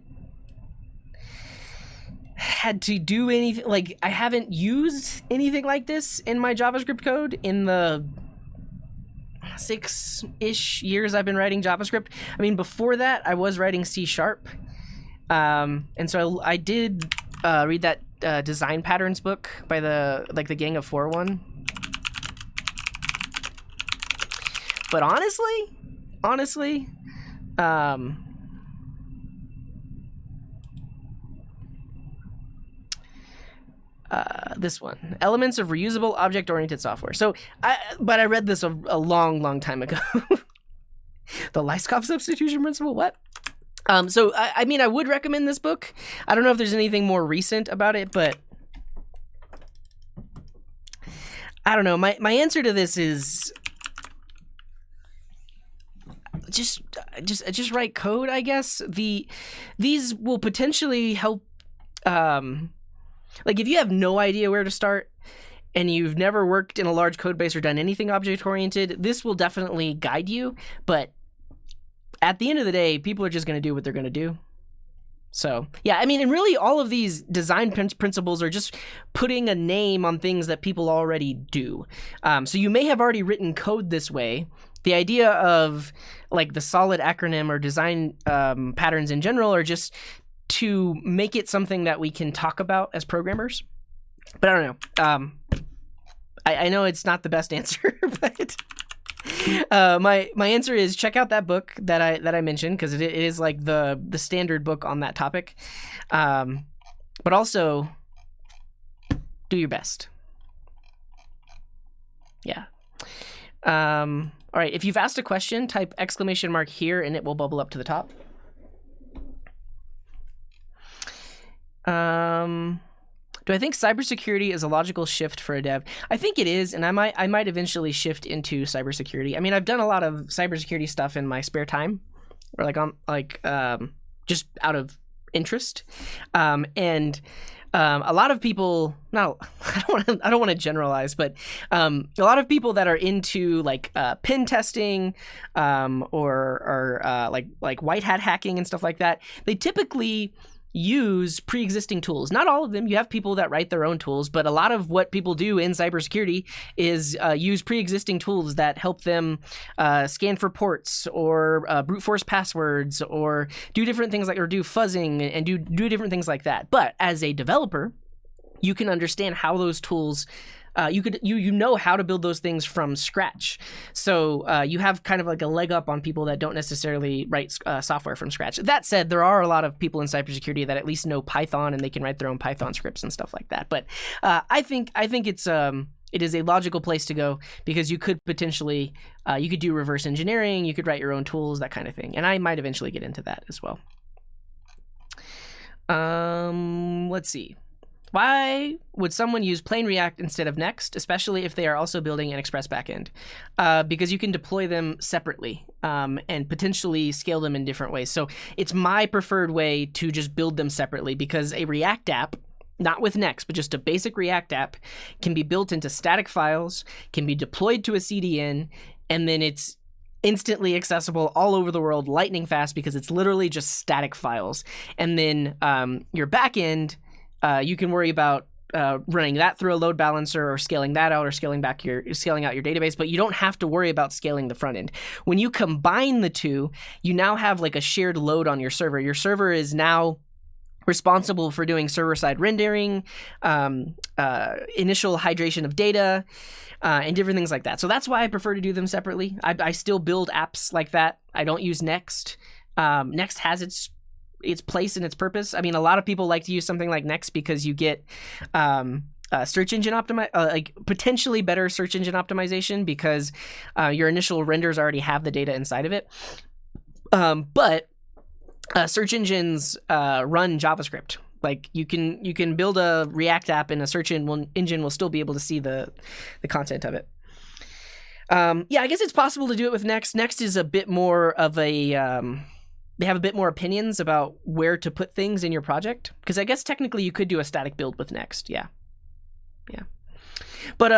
Speaker 1: had to do anything, like I haven't used anything like this in my JavaScript code in the 6-ish years I've been writing JavaScript. I mean, before that, I was writing C#. And so I did read that design patterns book by the Gang of 4 one. But honestly, this one, elements of reusable object-oriented software. So, but I read this a long time ago. The Lyskov substitution principle. What? So I mean, I would recommend this book. I don't know if there's anything more recent about it, but I don't know. My answer to this is just write code, I guess. These will potentially help. Like if you have no idea where to start and you've never worked in a large code base or done anything object-oriented, this will definitely guide you. But at the end of the day, people are just going to do what they're going to do. So yeah, I mean, and really all of these design principles are just putting a name on things that people already do. So you may have already written code this way. The idea of like the solid acronym or design patterns in general are just to make it something that we can talk about as programmers. But I don't know. I know it's not the best answer, but my answer is check out that book that I mentioned, because it is like the standard book on that topic. But also do your best. Yeah. All right. If you've asked a question, type !" here and it will bubble up to the top. Do I think cybersecurity is a logical shift for a dev? I think it is, and I might eventually shift into cybersecurity. I mean, I've done a lot of cybersecurity stuff in my spare time, or just out of interest. And a lot of people, I don't want to generalize, but a lot of people that are into like pen testing or like white hat hacking and stuff like that, they typically use pre-existing tools. Not all of them. You have people that write their own tools, but a lot of what people do in cybersecurity is use pre-existing tools that help them scan for ports or brute force passwords or do different things or do fuzzing and do different things like that. But as a developer, you can understand how those tools you know how to build those things from scratch. So you have kind of like a leg up on people that don't necessarily write software from scratch. That said, there are a lot of people in cybersecurity that at least know Python and they can write their own Python scripts and stuff like that. But I think it is a logical place to go, because you could potentially you could do reverse engineering, you could write your own tools, that kind of thing. And I might eventually get into that as well. Let's see. Why would someone use plain React instead of Next, especially if they are also building an Express backend? Because you can deploy them separately and potentially scale them in different ways. So it's my preferred way to just build them separately, because a React app, not with Next, but just a basic React app, can be built into static files, can be deployed to a CDN, and then it's instantly accessible all over the world, lightning fast, because it's literally just static files. And then your backend, you can worry about running that through a load balancer, or scaling that out, or scaling out your database, but you don't have to worry about scaling the front end. When you combine the two, you now have like a shared load on your server. Your server is now responsible for doing server-side rendering, initial hydration of data, and different things like that. So that's why I prefer to do them separately. I still build apps like that. I don't use Next. Next has its place and its purpose. I mean, a lot of people like to use something like Next because you get search engine like potentially better search engine optimization, because your initial renders already have the data inside of it. But search engines run JavaScript. Like you can build a React app, and a search engine will still be able to see the content of it. Yeah, I guess it's possible to do it with Next. Next is a bit more of a they have a bit more opinions about where to put things in your project, because I guess technically you could do a static build with Next. Yeah. But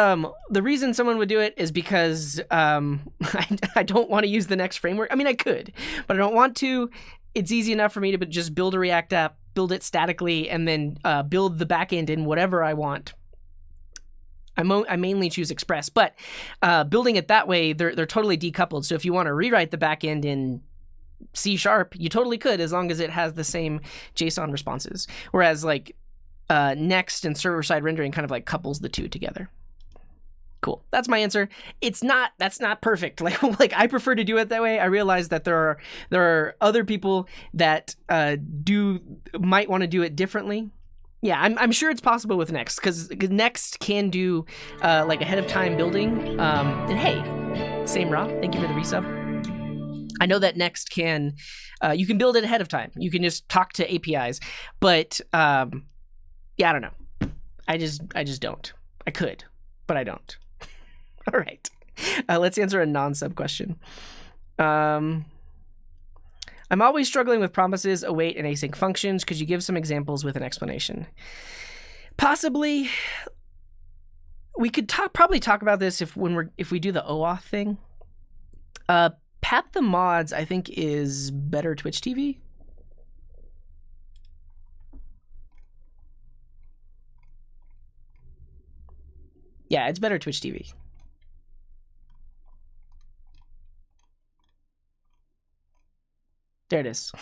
Speaker 1: the reason someone would do it is because I don't want to use the Next framework. I mean, I could, but I don't want to. It's easy enough for me to just build a React app, build it statically, and then build the backend in whatever I want. I mainly choose Express, but building it that way, they're totally decoupled. So if you want to rewrite the backend in C#, you totally could, as long as it has the same JSON responses. Whereas like Next and server-side rendering kind of like couples the two together. Cool. That's my answer. That's not perfect. Like I prefer to do it that way. I realize that there are other people that might want to do it differently. Yeah, I'm sure it's possible with Next, because Next can do like ahead of time building. And hey, Same Raw, thank you for the resub. I know that Next can you can build it ahead of time. You can just talk to APIs, but yeah, I don't know. I just don't. I could, but I don't. All right. Let's answer a non-sub question. I'm always struggling with promises, await, and async functions. Could you give some examples with an explanation? Possibly. We could probably talk about this if we do the OAuth thing. Pat the Mods, I think, is better Twitch TV. Yeah, it's better Twitch TV. There it is.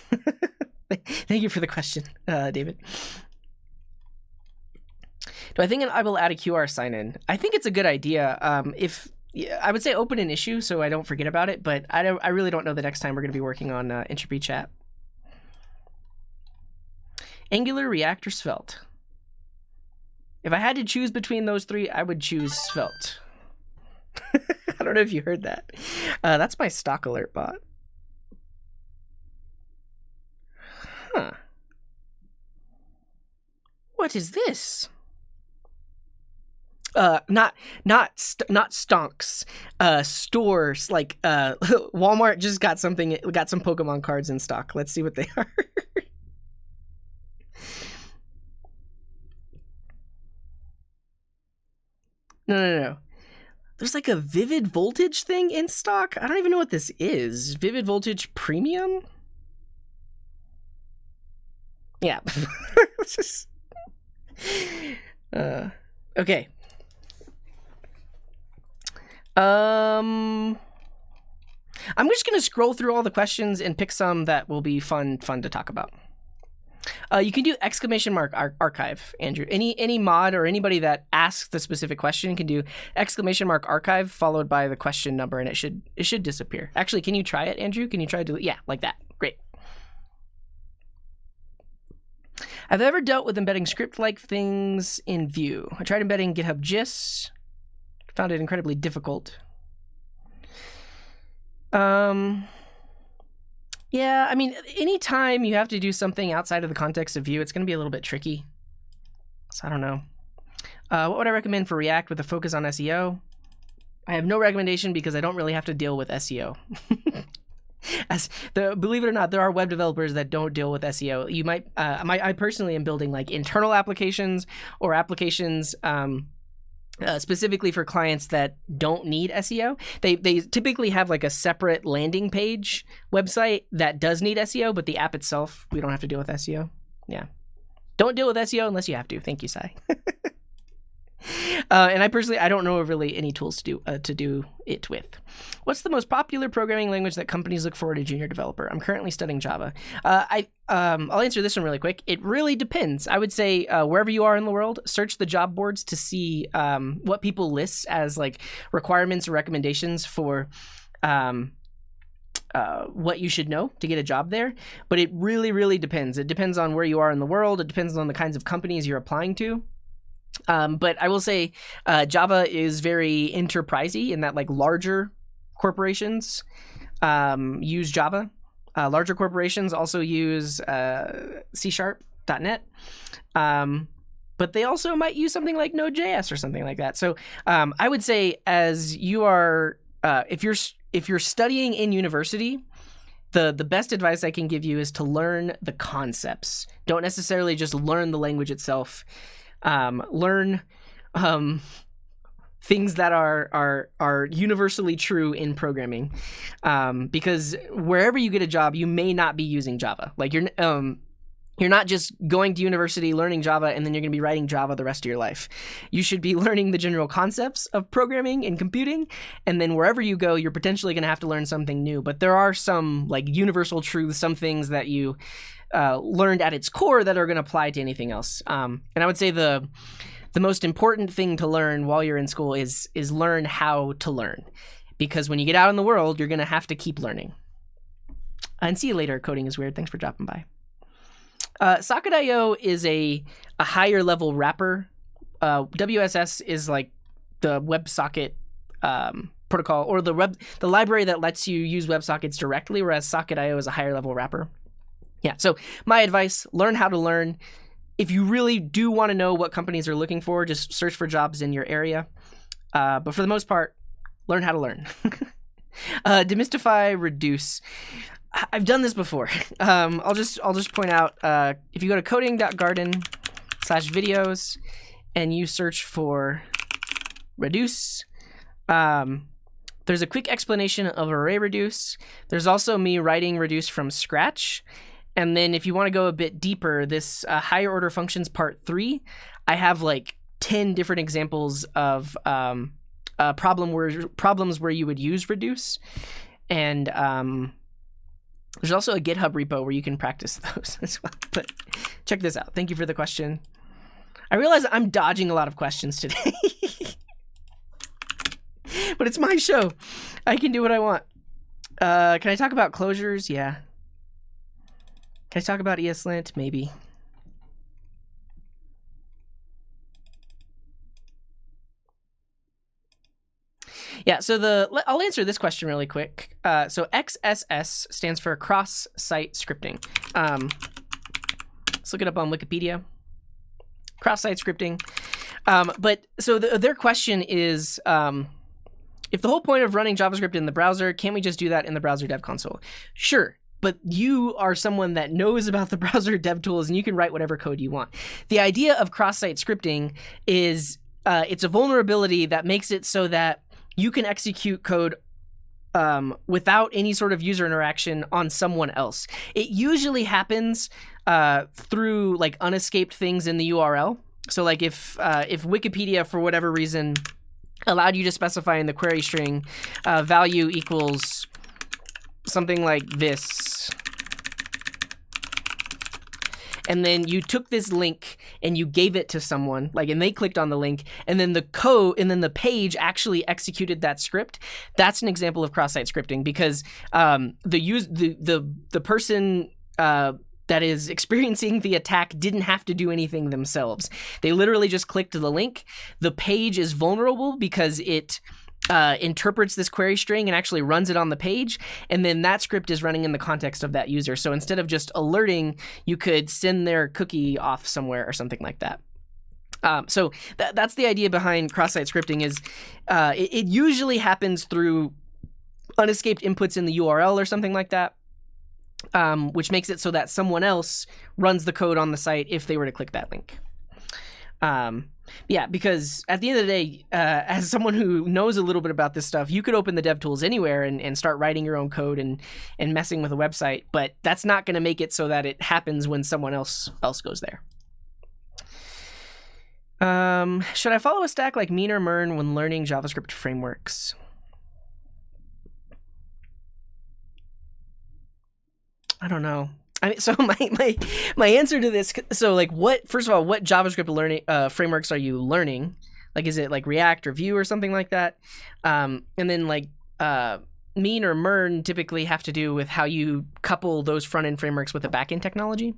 Speaker 1: Thank you for the question, David. Do I think I will add a QR sign-in? I think it's a good idea. I would say open an issue so I don't forget about it, but I really don't know the next time we're going to be working on Entropy Chat. Angular, React, or Svelte? If I had to choose between those three, I would choose Svelte. I don't know if you heard that. That's my stock alert bot. Huh. What is this? Not stonks. Stores like Walmart just got some Pokemon cards in stock. Let's see what they are. No. There's like a Vivid Voltage thing in stock. I don't even know what this is. Vivid Voltage Premium? Yeah. Okay. I'm just gonna scroll through all the questions and pick some that will be fun to talk about. You can do exclamation mark archive, Andrew. Any mod or anybody that asks the specific question can do exclamation mark archive followed by the question number, and it should disappear. Actually, can you try it, Andrew? Can you try to yeah, like that? Great. Have I ever dealt with embedding script-like things in Vue? I tried embedding GitHub GIS. Found it incredibly difficult. Yeah, I mean, anytime you have to do something outside of the context of Vue, it's going to be a little bit tricky. So I don't know. What would I recommend for React with a focus on SEO? I have no recommendation because I don't really have to deal with SEO. Believe it or not, there are web developers that don't deal with SEO. You might, I personally am building like internal applications or applications specifically for clients that don't need SEO. They typically have like a separate landing page website that does need SEO, but the app itself, we don't have to deal with SEO. Yeah. Don't deal with SEO unless you have to. Thank you, Sai. And I don't know of really any tools to do it with. What's the most popular programming language that companies look for to junior developer? I'm currently studying Java. I'll answer this one really quick. It really depends. I would say wherever you are in the world, search the job boards to see what people list as like requirements or recommendations for what you should know to get a job there. But it really, really depends. It depends on where you are in the world. It depends on the kinds of companies you're applying to. But I will say Java is very enterprisey in that like larger corporations use Java. Larger corporations also use C#.NET. But they also might use something like Node.js or something like that. So I would say as you are, if you're studying in university, the best advice I can give you is to learn the concepts. Don't necessarily just learn the language itself. Learn things that are universally true in programming, because wherever you get a job, you may not be using Java. Like you're not just going to university, learning Java, and then you're going to be writing Java the rest of your life. You should be learning the general concepts of programming and computing, and then wherever you go, you're potentially going to have to learn something new. But there are some like universal truths, some things that you learned at its core that are going to apply to anything else. And I would say the most important thing to learn while you're in school is learn how to learn, because when you get out in the world, you're going to have to keep learning. And see you later. Coding is weird. Thanks for dropping by. Socket.io is a higher level wrapper. WSS is like the WebSocket protocol, or the library that lets you use WebSockets directly, whereas Socket.io is a higher level wrapper. Yeah, so my advice, learn how to learn. If you really do want to know what companies are looking for, just search for jobs in your area. But for the most part, learn how to learn. Demystify, reduce. I've done this before. I'll just point out, if you go to coding.garden/videos and you search for reduce, there's a quick explanation of array reduce. There's also me writing reduce from scratch. And then if you want to go a bit deeper, this higher order functions part 3, I have like 10 different examples of problems where you would use reduce. And there's also a GitHub repo where you can practice those as well. But check this out. Thank you for the question. I realize I'm dodging a lot of questions today. But it's my show. I can do what I want. Can I talk about closures? Yeah. Can I talk about ESLint? Maybe. Yeah, so I'll answer this question really quick. So XSS stands for cross-site scripting. Let's look it up on Wikipedia. Cross-site scripting. But so their question is, if the whole point of running JavaScript in the browser, can't we just do that in the browser dev console? Sure. But you are someone that knows about the browser dev tools, and you can write whatever code you want. The idea of cross-site scripting is it's a vulnerability that makes it so that you can execute code without any sort of user interaction on someone else. It usually happens through like unescaped things in the URL. So like if Wikipedia, for whatever reason, allowed you to specify in the query string value equals something like this, and then you took this link and you gave it to someone, like, and they clicked on the link, and then the code and then the page actually executed that script, that's an example of cross-site scripting, because the person that is experiencing the attack didn't have to do anything themselves. They literally just clicked the link. The page is vulnerable because it interprets this query string and actually runs it on the page, and then that script is running in the context of that user. So instead of just alerting, you could send their cookie off somewhere or something like that. So that's the idea behind cross-site scripting. Is it usually happens through unescaped inputs in the URL or something like that, which makes it so that someone else runs the code on the site if they were to click that link. Yeah, because at the end of the day, as someone who knows a little bit about this stuff, you could open the DevTools anywhere and start writing your own code and messing with a website, but that's not going to make it so that it happens when someone else goes there. Should I follow a stack like mean or mern when learning JavaScript frameworks? I don't know. I mean, so my answer to this, so like first of all, what JavaScript learning frameworks are you learning? Like, is it like React or Vue or something like that? And then like mean or mern typically have to do with how you couple those front-end frameworks with the back-end technology.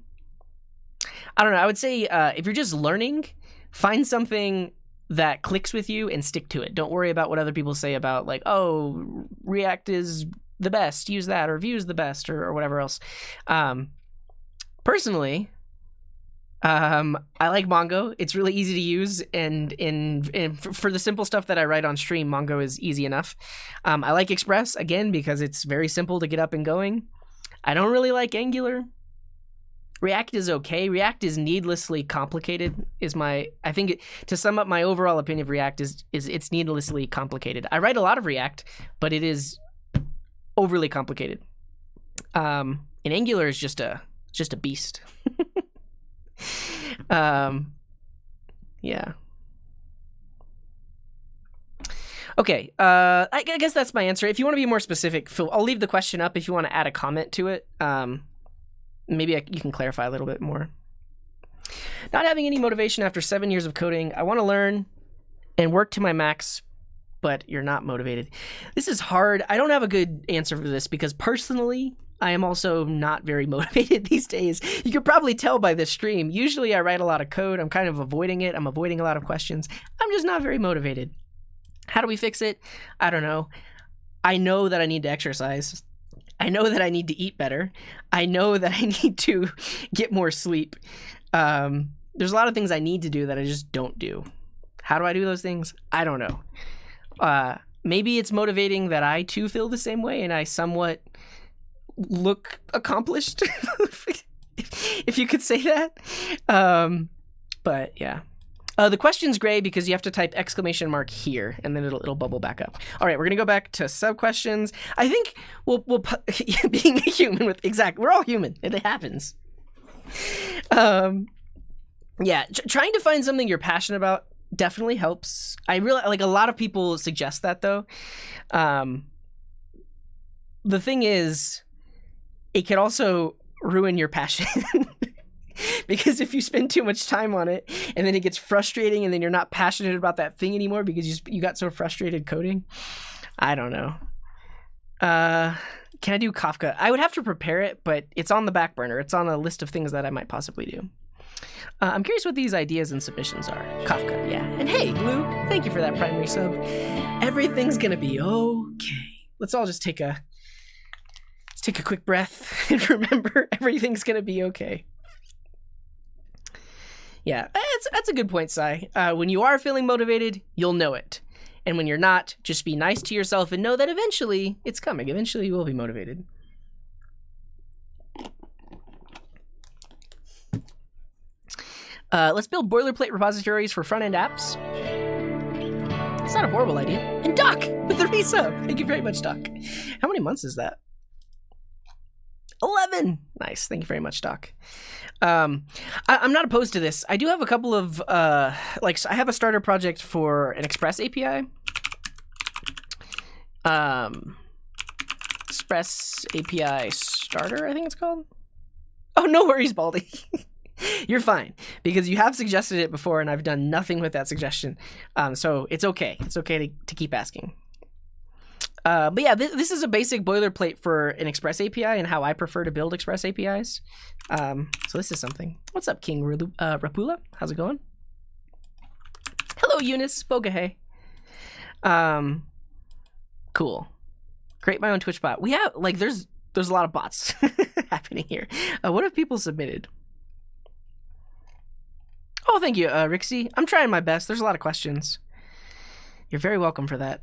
Speaker 1: I don't know. I would say if you're just learning, find something that clicks with you and stick to it. Don't worry about what other people say about, like, oh, React is the best, use that, or Vue is the best, or whatever else. Personally, I like Mongo. It's really easy to use, and for the simple stuff that I write on stream, Mongo is easy enough. I like Express, again, because it's very simple to get up and going. I don't really like Angular. React is okay. React is needlessly complicated, I think to sum up my overall opinion of React is it's needlessly complicated. I write a lot of React, but it is overly complicated. And Angular is just a beast. Yeah. Okay, I guess that's my answer. If you want to be more specific, Phil, I'll leave the question up if you want to add a comment to it. Maybe you can clarify a little bit more. Not having any motivation after 7 years of coding. I want to learn and work to my max, but you're not motivated. This is hard. I don't have a good answer for this because personally, I am also not very motivated these days. You could probably tell by this stream. Usually I write a lot of code. I'm kind of avoiding it. I'm avoiding a lot of questions. I'm just not very motivated. How do we fix it? I don't know. I know that I need to exercise. I know that I need to eat better. I know that I need to get more sleep. There's a lot of things I need to do that I just don't do. How do I do those things? I don't know. Maybe it's motivating that I too feel the same way and I somewhat look accomplished, if you could say that. But yeah. The question's gray because you have to type exclamation mark here, and then it'll bubble back up. All right, we're gonna go back to sub questions. I think we'll being a human with we're all human. It happens. Yeah, trying to find something you're passionate about definitely helps. I really like a lot of people suggest that though. The thing is, it can also ruin your passion. Because if you spend too much time on it and then it gets frustrating and then you're not passionate about that thing anymore because you got so frustrated coding, I don't know. Can I do Kafka? I would have to prepare it, but it's on the back burner. It's on a list of things that I might possibly do. I'm curious what these ideas and submissions are. Kafka, yeah. And hey, Luke, thank you for that primary sub. Everything's gonna be okay. Let's all just take a quick breath and remember everything's gonna be okay. Yeah, that's a good point, Sai. When you are feeling motivated, you'll know it. And when you're not, just be nice to yourself and know that eventually it's coming. Eventually you will be motivated. Let's build boilerplate repositories for front-end apps. It's not a horrible idea. And Doc with the resub. Thank you very much, Doc. How many months is that? 11. Nice. Thank you very much, Doc. I'm not opposed to this. I do have a couple of I have a starter project for an Express API. Express API starter, I think it's called. Oh, no worries, Baldy. You're fine, because you have suggested it before, and I've done nothing with that suggestion. So it's okay. It's okay to keep asking. But yeah, this is a basic boilerplate for an Express API and how I prefer to build Express APIs. So this is something. What's up, King Rapula? How's it going? Hello, Eunice. Bogahay. Cool. Create my own Twitch bot. We have, like, there's a lot of bots happening here. What have people submitted? Oh, thank you, Rixie. I'm trying my best. There's a lot of questions. You're very welcome for that.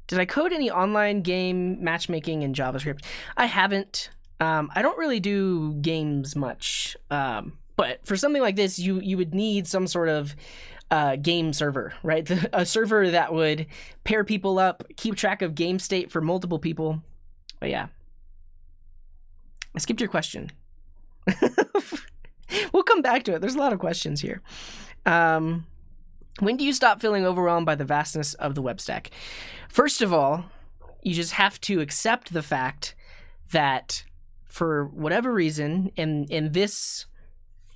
Speaker 1: Did I code any online game matchmaking in JavaScript? I haven't. I don't really do games much. But for something like this, you would need some sort of game server, right? A server that would pair people up, keep track of game state for multiple people. But yeah. I skipped your question. We'll come back to it. There's a lot of questions here. When do you stop feeling overwhelmed by the vastness of the web stack? First of all, you just have to accept the fact that for whatever reason, in this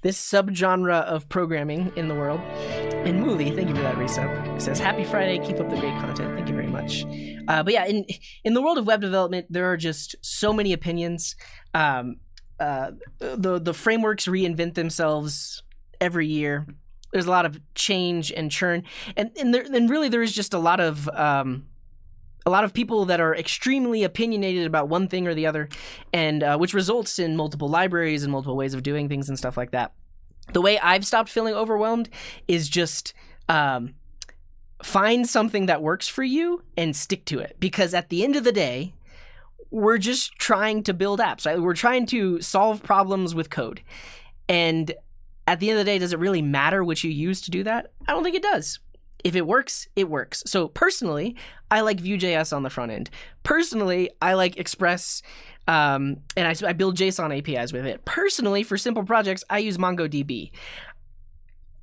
Speaker 1: subgenre of programming in the world, and Mooley, thank you for that resub. It says, happy Friday, keep up the great content. Thank you very much. But yeah, in the world of web development, there are just so many opinions. The frameworks reinvent themselves every year. There's a lot of change and churn, and really there is just a lot of people that are extremely opinionated about one thing or the other, and which results in multiple libraries and multiple ways of doing things and stuff like that. The way I've stopped feeling overwhelmed is just find something that works for you and stick to it, because at the end of the day, we're just trying to build apps, right? We're trying to solve problems with code. And at the end of the day, does it really matter what you use to do that? I don't think it does. If it works, it works. So personally, I like Vue.js on the front end. Personally, I like Express, and I build JSON APIs with it. Personally, for simple projects, I use MongoDB.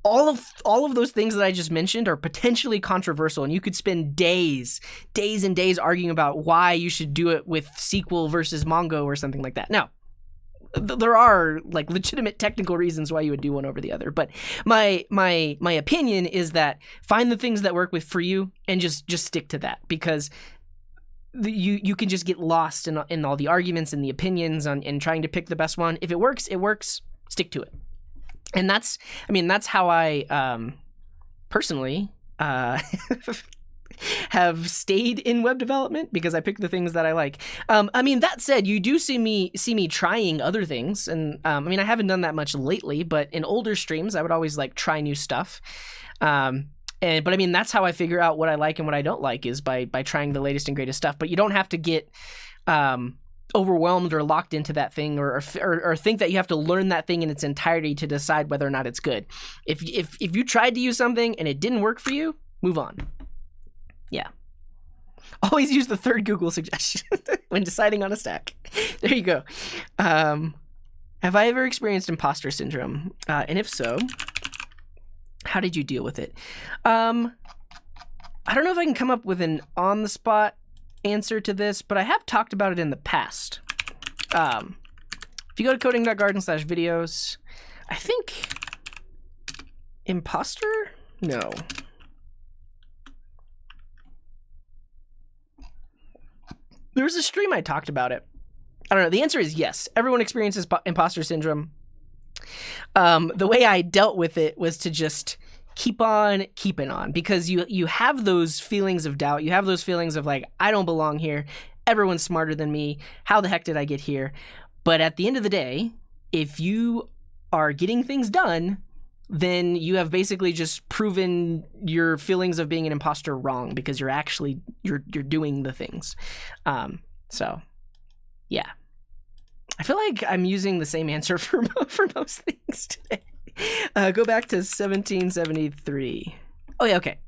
Speaker 1: All of those things that I just mentioned are potentially controversial, and you could spend days and days arguing about why you should do it with SQL versus Mongo or something like that. Now, there are like legitimate technical reasons why you would do one over the other, but my opinion is that find the things that work for you and just stick to that, because you can just get lost in all the arguments and the opinions in trying to pick the best one. If it works, it works. Stick to it. And that's how I personally have stayed in web development, because I pick the things that I like. That said, you do see me trying other things, and I haven't done that much lately, but in older streams I would always like try new stuff. But that's how I figure out what I like and what I don't like, is by trying the latest and greatest stuff. But you don't have to get overwhelmed or locked into that thing, or think that you have to learn that thing in its entirety to decide whether or not it's good. If you tried to use something and it didn't work for you, move on. Yeah. Always use the third Google suggestion when deciding on a stack. There you go. Have I ever experienced imposter syndrome? And if so, how did you deal with it? I don't know if I can come up with an on-the-spot answer to this, but I have talked about it in the past. If you go to coding.garden/videos, I think imposter? No. There was a stream I talked about it. I don't know. The answer is yes. Everyone experiences imposter syndrome. The way I dealt with it was to just keep on keeping on, because you have those feelings of doubt. You have those feelings of like, I don't belong here. Everyone's smarter than me. How the heck did I get here? But at the end of the day, if you are getting things done, then you have basically just proven your feelings of being an imposter wrong, because you're doing the things. So yeah, I feel like I'm using the same answer for most things today. Go back to 1773. Oh yeah, okay.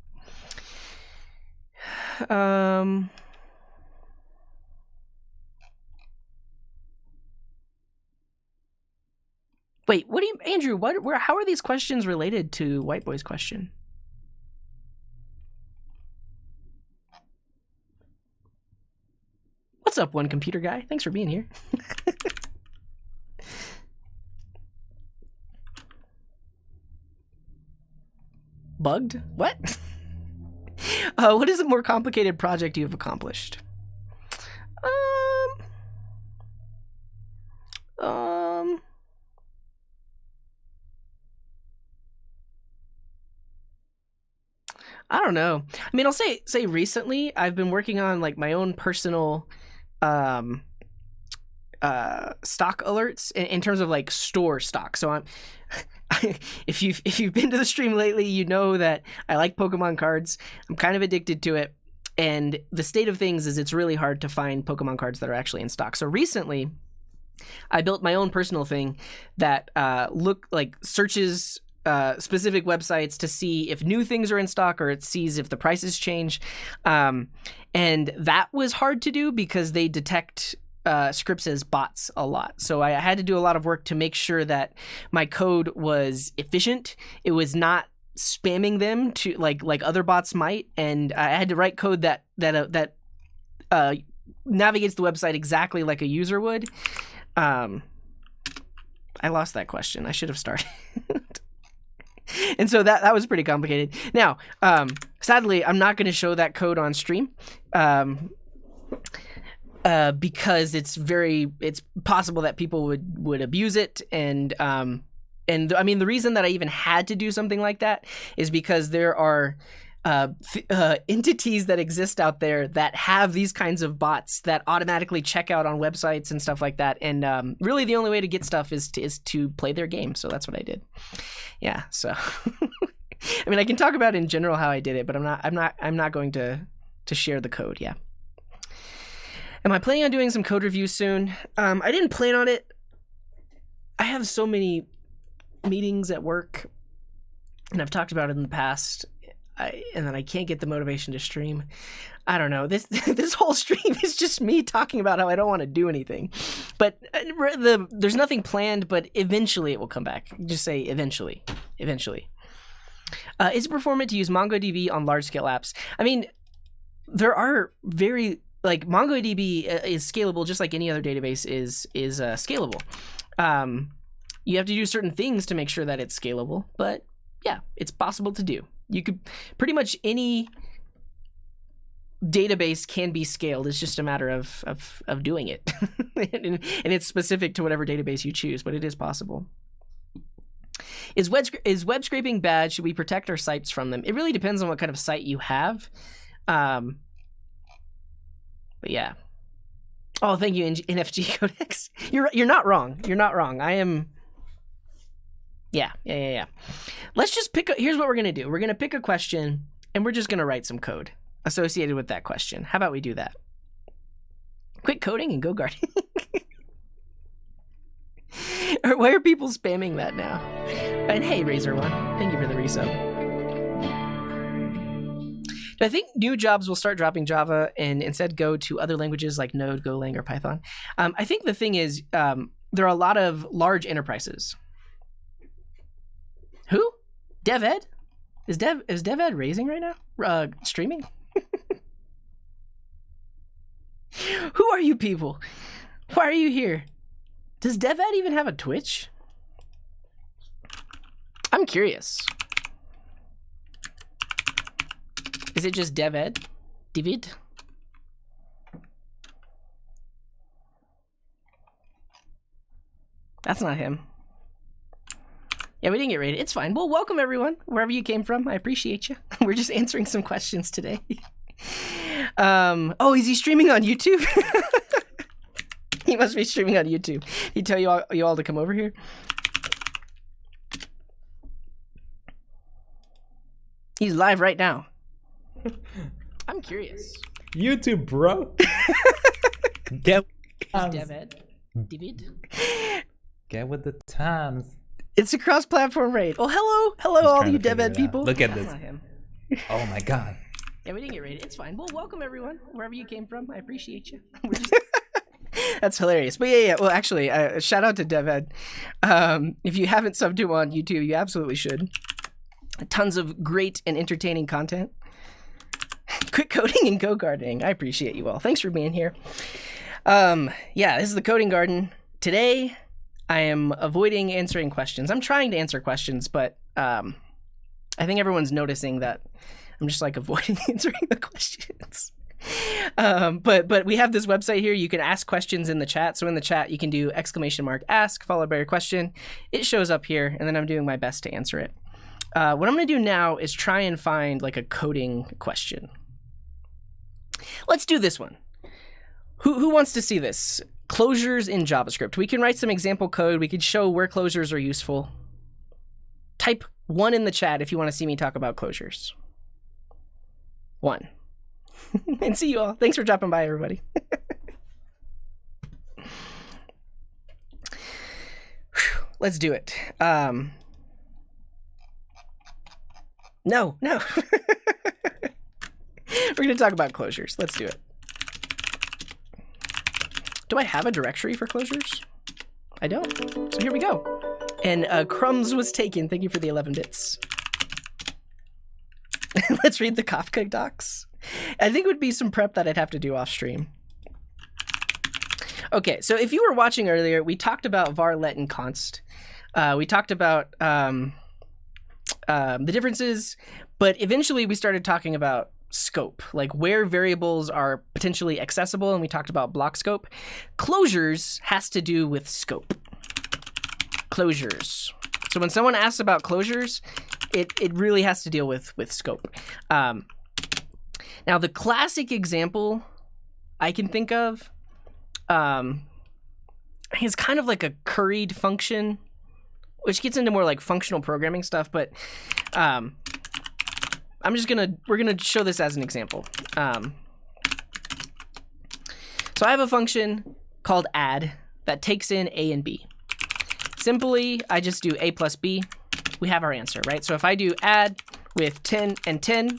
Speaker 1: Wait, what do you, Andrew? How are these questions related to White Boy's question? What's up, One Computer Guy? Thanks for being here. Bugged? What? What is a more complicated project you have accomplished? I don't know. I mean, I'll say recently I've been working on like my own personal stock alerts in terms of like store stock. So if you've been to the stream lately, you know that I like Pokemon cards. I'm kind of addicted to it. And the state of things is it's really hard to find Pokemon cards that are actually in stock. So recently I built my own personal thing that searches specific websites to see if new things are in stock, or it sees if the prices change. And that was hard to do because they detect scripts as bots a lot. So I had to do a lot of work to make sure that my code was efficient. It was not spamming them to like other bots might. And I had to write code that navigates the website exactly like a user would. I lost that question. I should have started. And so that was pretty complicated. Now, sadly, I'm not going to show that code on stream because it's possible that people would abuse it. And I mean, the reason that I even had to do something like that is because there are entities that exist out there that have these kinds of bots that automatically check out on websites and stuff like that. And really, the only way to get stuff is to play their game. So that's what I did. Yeah. So, I mean, I can talk about in general how I did it, but I'm not going to share the code. Yeah. Am I planning on doing some code reviews soon? I didn't plan on it. I have so many meetings at work, and I've talked about it in the past. And then I can't get the motivation to stream. I don't know. This whole stream is just me talking about how I don't want to do anything. But there's nothing planned, but eventually it will come back. Just say eventually. Eventually. Is it performant to use MongoDB on large-scale apps? I mean, there are MongoDB is scalable just like any other database is scalable. You have to do certain things to make sure that it's scalable, but yeah, it's possible to do. You could pretty much any database can be scaled. It's just a matter of doing it. and it's specific to whatever database you choose, but it is possible. Is web scraping bad? Should we protect our sites from them? It really depends on what kind of site you have. But yeah. Oh, thank you, NFG Codex. You're not wrong. You're not wrong. I am. Yeah. Let's just here's what we're going to do. We're going to pick a question, and we're just going to write some code associated with that question. How about we do that? Quit coding and go gardening. Or why are people spamming that now? And hey, Razor1, thank you for the resub. Do I think new jobs will start dropping Java and instead go to other languages like Node, Golang, or Python? I think the thing is there are a lot of large enterprises. Who? DevEd? Is DevEd raising right now? Streaming? Who are you people? Why are you here? Does DevEd even have a Twitch? I'm curious. Is it just DevEd? David? That's not him. Yeah, we didn't get rated. It's fine. Well, welcome everyone, wherever you came from. I appreciate you. We're just answering some questions today. Oh, is he streaming on YouTube? He must be streaming on YouTube. He tell you all to come over here? He's live right now. I'm curious.
Speaker 2: YouTube, bro.
Speaker 3: Get
Speaker 1: DevEd. David.
Speaker 3: Get with the times.
Speaker 1: It's a cross-platform raid. Oh, hello, all you DevEd people.
Speaker 3: Look at
Speaker 1: That's
Speaker 3: this.
Speaker 1: Not him.
Speaker 3: Oh my god.
Speaker 1: Yeah, we didn't get rated. It's fine. Well, welcome everyone, wherever you came from. I appreciate you. We're just... That's hilarious. But yeah. Well, actually, shout out to DevEd. If you haven't subbed to him on YouTube, you absolutely should. Tons of great and entertaining content. Quit coding and go gardening. I appreciate you all. Thanks for being here. Yeah, this is the Coding Garden. Today, I am avoiding answering questions. I'm trying to answer questions, but I think everyone's noticing that I'm just like avoiding answering the questions. But we have this website here. You can ask questions in the chat. So in the chat, you can do !ask followed by your question. It shows up here, and then I'm doing my best to answer it. What I'm going to do now is try and find like a coding question. Let's do this one. Who wants to see this? Closures in JavaScript. We can write some example code. We could show where closures are useful. Type 1 in the chat if you want to see me talk about closures. 1. And see you all. Thanks for dropping by, everybody. Let's do it. No. We're going to talk about closures. Let's do it. Do I have a directory for closures? I don't. So here we go. And crumbs was taken. Thank you for the 11 bits. Let's read the Kafka docs. I think it would be some prep that I'd have to do off stream. Okay, so if you were watching earlier, we talked about var, let, and const. We talked about the differences, but eventually we started talking about scope, like where variables are potentially accessible, and we talked about block scope. Closures has to do with scope. Closures. So when someone asks about closures, it really has to deal with scope. Now the classic example I can think of is kind of like a curried function, which gets into more like functional programming stuff, but we're gonna show this as an example. So I have a function called add that takes in a and b. Simply, I just do a plus b. We have our answer, right? So if I do add with 10 and 10,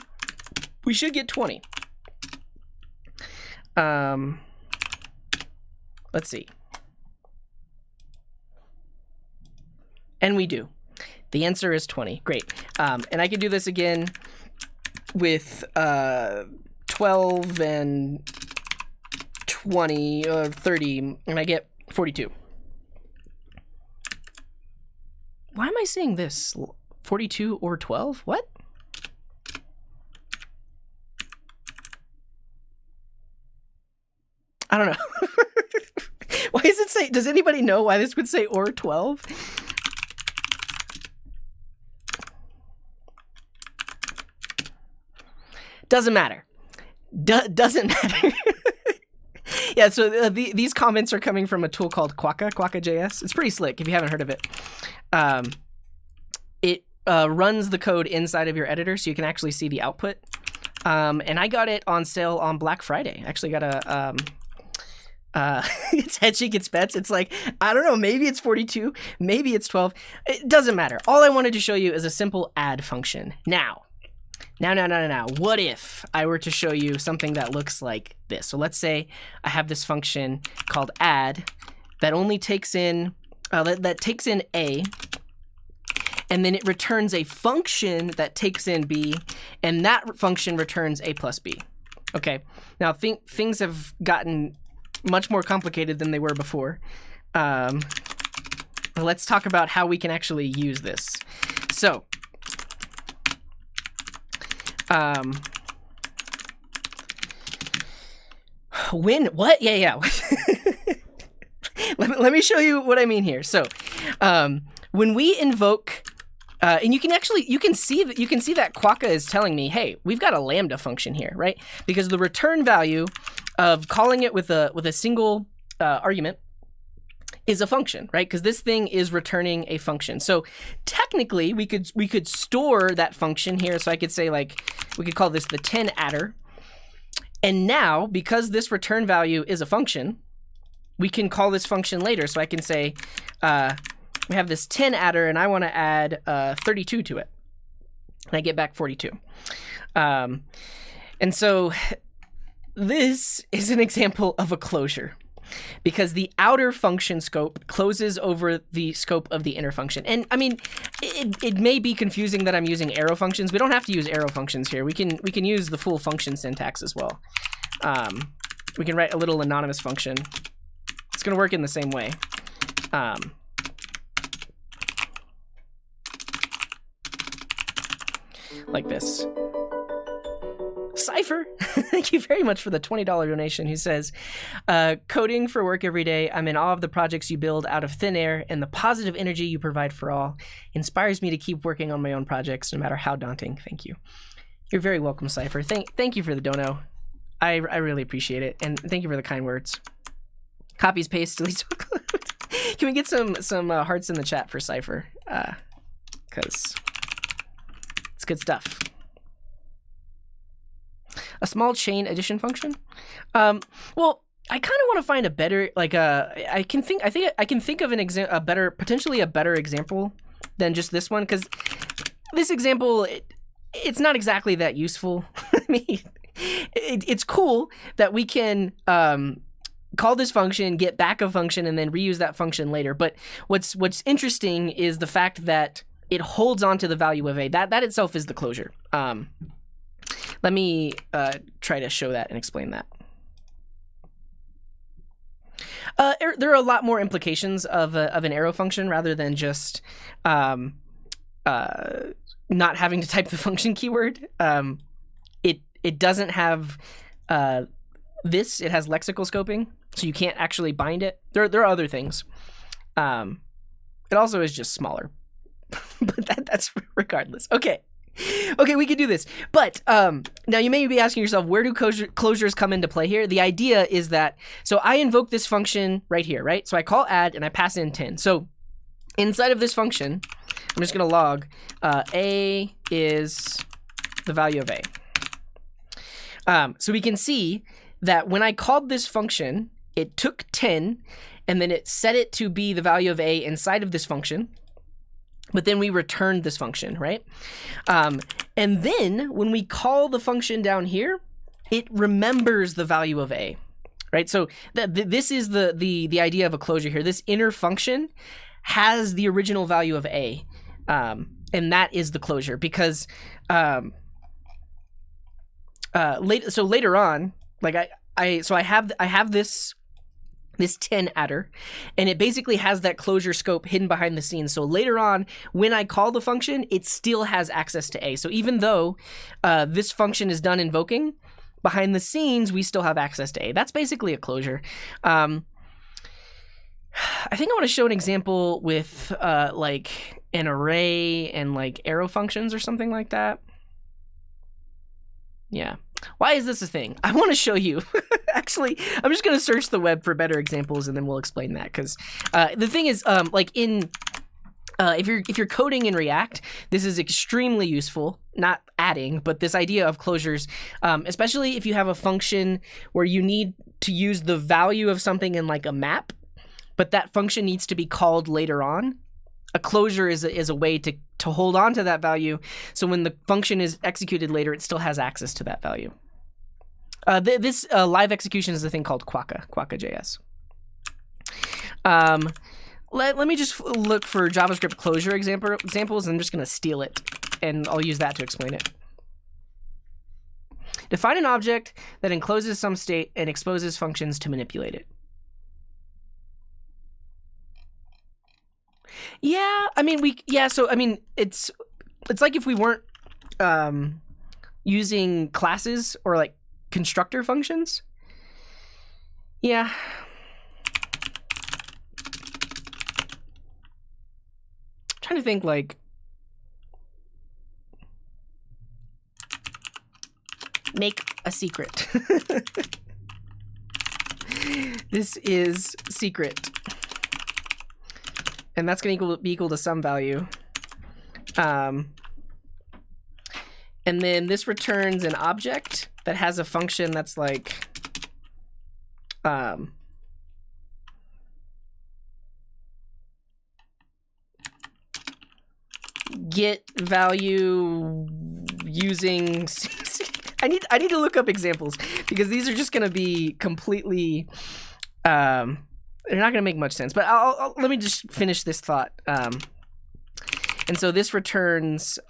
Speaker 1: we should get 20. Let's see. And we do. The answer is 20. Great. And I can do this again with 12 and 20 or 30, and I get 42. Why am I saying this? 42 or 12? What? I don't know. Why does it say, does anybody know why this would say or 12? Doesn't matter. Doesn't matter. Yeah, so these comments are coming from a tool called Quokka.js. It's pretty slick if you haven't heard of it. It runs the code inside of your editor, so you can actually see the output. And I got it on sale on Black Friday. Actually got a it's Headshake, it's bets. It's like, I don't know, maybe it's 42, maybe it's 12. It doesn't matter. All I wanted to show you is a simple add function. Now, what if I were to show you something that looks like this? So let's say I have this function called add that only takes in, that takes in a, and then it returns a function that takes in b, and that function returns a plus b. Okay, now things have gotten much more complicated than they were before. Let's talk about how we can actually use this. So, what? Yeah. let me show you what I mean here. So, when we invoke, and you can see that Quokka is telling me, hey, we've got a lambda function here, right? Because the return value of calling it with a single argument is a function, right? Because this thing is returning a function. So technically, we could store that function here. So I could say, like, we could call this the 10 adder. And now, because this return value is a function, we can call this function later. So I can say, we have this 10 adder, and I want to add 32 to it. And I get back 42. And so this is an example of a closure, because the outer function scope closes over the scope of the inner function. And I mean, it may be confusing that I'm using arrow functions. We don't have to use arrow functions here. We can use the full function syntax as well. We can write a little anonymous function. It's going to work in the same way. like this. Cypher, thank you very much for the $20 donation, who says, coding for work every day. I'm in awe of the projects you build out of thin air, and the positive energy you provide for all inspires me to keep working on my own projects, no matter how daunting. Thank you. You're very welcome, Cypher. Thank you for the dono. I really appreciate it, and thank you for the kind words. Copies, paste, deletes. Can we get some hearts in the chat for Cypher? Because it's good stuff. A small chain addition function. Well, I kind of want to find a better, like I think I can think of potentially a better example than just this one, because this example it's not exactly that useful. I mean, it's cool that we can call this function, get back a function, and then reuse that function later. But what's interesting is the fact that it holds on to the value of a. That itself is the closure. Let me try to show that and explain that. There are a lot more implications of an arrow function rather than just not having to type the function keyword. It doesn't have this. It has lexical scoping, so you can't actually bind it. There are other things. It also is just smaller, but that's regardless. Okay, we can do this. But now you may be asking yourself, where do closures come into play here? The idea is that, so I invoke this function right here, right? So I call add and I pass in 10. So inside of this function, I'm just going to log a is the value of a. So we can see that when I called this function, it took 10 and then it set it to be the value of a inside of this function. But then we returned this function, right? And then when we call the function down here, it remembers the value of a, right? So this is the idea of a closure here. This inner function has the original value of a, and that is the closure, because later on, like I have this 10 adder, and it basically has that closure scope hidden behind the scenes. So later on, when I call the function, it still has access to a. So even though this function is done invoking, behind the scenes, we still have access to a. That's basically a closure. I think I want to show an example with like an array and like arrow functions or something like that. Yeah. Why is this a thing? I want to show you. Actually, I'm just going to search the web for better examples, and then we'll explain that. Because the thing is, like if you're coding in React, this is extremely useful. Not adding, but this idea of closures, especially if you have a function where you need to use the value of something in like a map, but that function needs to be called later on. A closure is a way to hold on to that value, so when the function is executed later, it still has access to that value. This live execution is a thing called Quokka.js. Let me just look for JavaScript closure examples, and I'm just going to steal it, and I'll use that to explain it. Define an object that encloses some state and exposes functions to manipulate it. Yeah, I mean it's like if we weren't using classes or like constructor functions. Yeah. I'm trying to think, like, make a secret. This is secret. And that's going to be equal to some value. And then this returns an object that has a function that's like get value using I need to look up examples, because these are just going to be completely they're not going to make much sense, but let me just finish this thought. And so this returns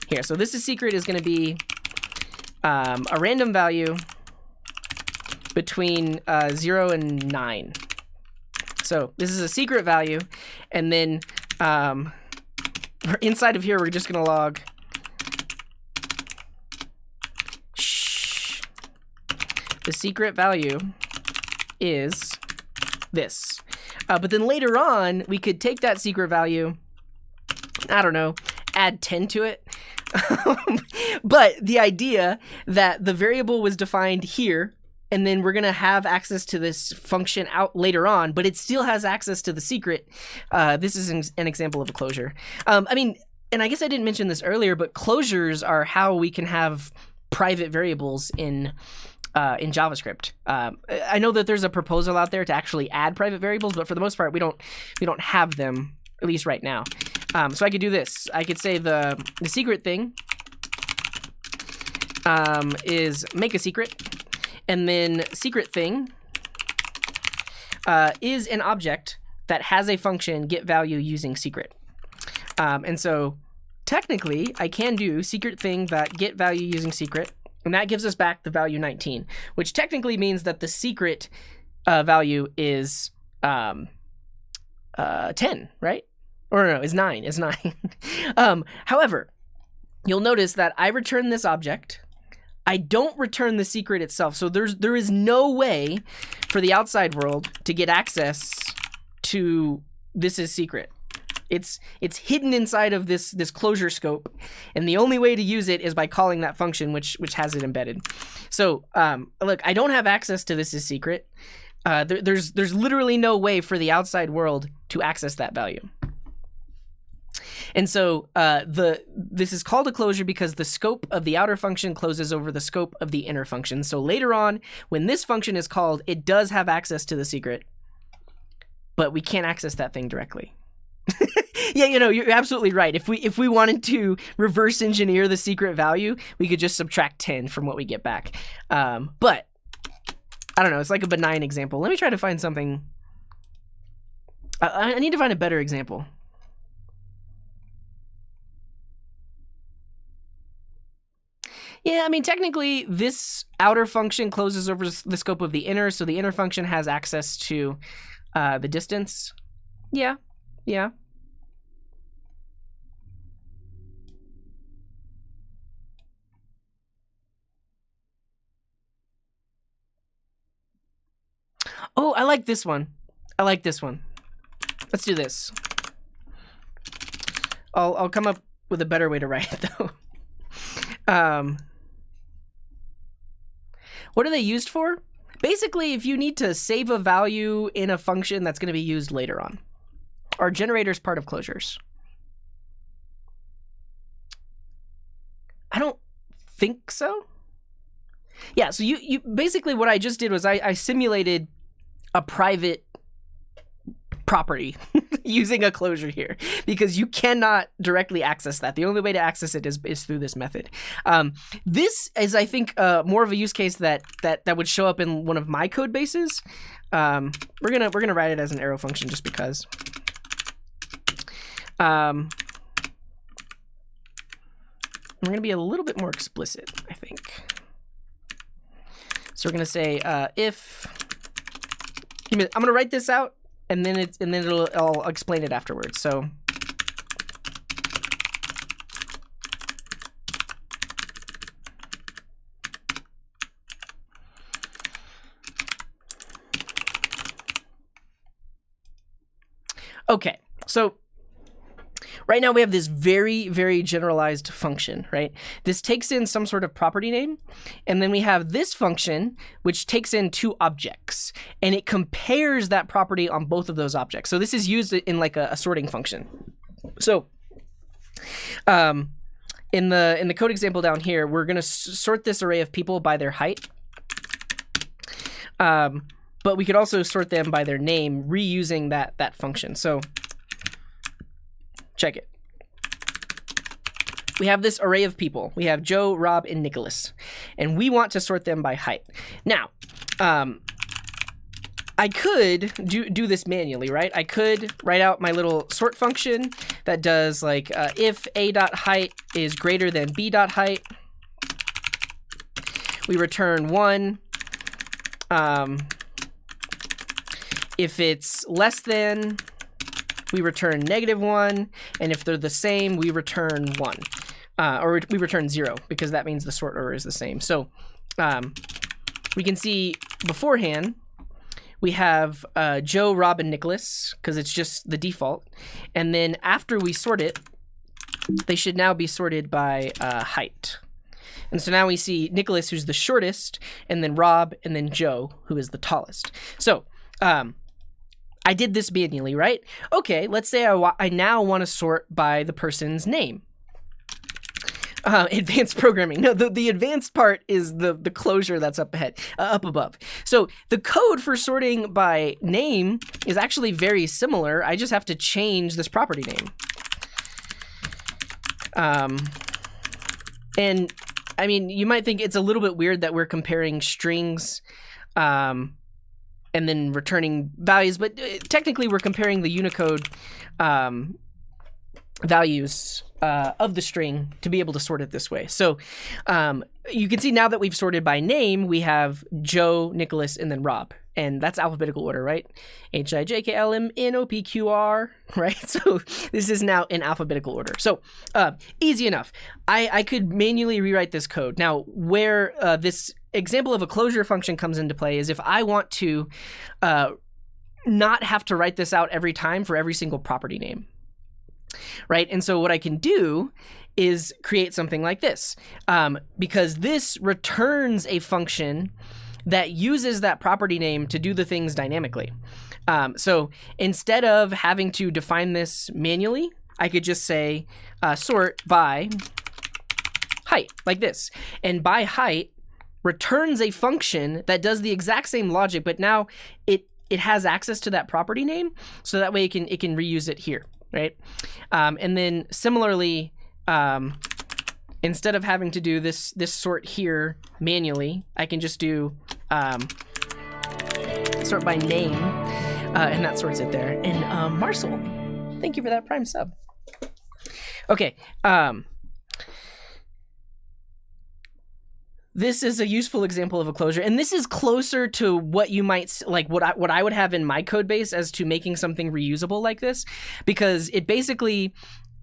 Speaker 1: here. So this is secret is going to be a random value between 0 and 9. So this is a secret value, and then inside of here we're just going to log the secret value is this. But then later on, we could take that secret value, I don't know, add 10 to it. But the idea that the variable was defined here, and then we're going to have access to this function out later on, but it still has access to the secret. This is an example of a closure. I mean, and I guess I didn't mention this earlier, but closures are how we can have private variables in JavaScript. I know that there's a proposal out there to actually add private variables, but for the most part, we don't have them, at least right now. So I could do this. I could say the secret thing is make a secret, and then secret thing is an object that has a function get value using secret. And so technically, I can do secret thing that get value using secret, and that gives us back the value 19, which technically means that the secret value is 10, right? Or no, is 9. Is 9. However, you'll notice that I return this object. I don't return the secret itself. So there is no way for the outside world to get access to this is secret. It's hidden inside of this closure scope, and the only way to use it is by calling that function which has it embedded. So look, I don't have access to this is secret. There's literally no way for the outside world to access that value. And so this is called a closure because the scope of the outer function closes over the scope of the inner function. So later on, when this function is called, it does have access to the secret, but we can't access that thing directly. Yeah, you're absolutely right. If we wanted to reverse engineer the secret value, we could just subtract 10 from what we get back. But I don't know. It's like a benign example. Let me try to find something. I need to find a better example. Yeah, I mean, technically, this outer function closes over the scope of the inner, so the inner function has access to the distance. Yeah. Oh, I like this one. Let's do this. I'll come up with a better way to write it, though. What are they used for? Basically, if you need to save a value in a function that's going to be used later on. Are generators part of closures? I don't think so. Yeah, so you basically what I just did was I simulated a private property using a closure here, because you cannot directly access that. The only way to access it is through this method. This is, I think, more of a use case that would show up in one of my code bases. We're gonna write it as an arrow function just because. We're gonna be a little bit more explicit, I think. So we're gonna say if I'm gonna write this out, and then I'll explain it afterwards. So okay, so right now we have this very, very generalized function, right? This takes in some sort of property name, and then we have this function, which takes in two objects, and it compares that property on both of those objects. So this is used in like a sorting function. So in the code example down here, we're going to sort this array of people by their height. But we could also sort them by their name, reusing that function. So check it. We have this array of people. We have Joe, Rob, and Nicholas, and we want to sort them by height. Now, I could do this manually, right? I could write out my little sort function that does like if a.height is greater than b.height, we return 1. If it's less than, we return -1, and if they're the same, we return 1. Or we return 0, because that means the sort order is the same. So we can see beforehand we have Joe, Rob, and Nicholas, because it's just the default. And then after we sort it, they should now be sorted by height. And so now we see Nicholas, who's the shortest, and then Rob, and then Joe, who is the tallest. So I did this manually, right? Okay, let's say I now want to sort by the person's name. Advanced programming. No, the advanced part is the closure that's up above. So the code for sorting by name is actually very similar. I just have to change this property name. And I mean, you might think it's a little bit weird that we're comparing strings and then returning values, but technically we're comparing the Unicode values of the string to be able to sort it this way. So you can see now that we've sorted by name, we have Joe, Nicholas, and then Rob. And that's alphabetical order, right? HIJKLMNOPQR, right? So this is now in alphabetical order. So easy enough. I could manually rewrite this code. Now, where this example of a closure function comes into play is if I want to not have to write this out every time for every single property name. Right? And so what I can do is create something like this, because this returns a function that uses that property name to do the things dynamically. So instead of having to define this manually, I could just say sort by height, like this. And by height returns a function that does the exact same logic, but now it has access to that property name, so that way it can reuse it here. Right? And then similarly, instead of having to do this sort here manually, I can just do sort by name, and that sorts it there. And Marcel, thank you for that Prime sub. Okay. This is a useful example of a closure, and this is closer to what you might like what I would have in my code base as to making something reusable like this, because it basically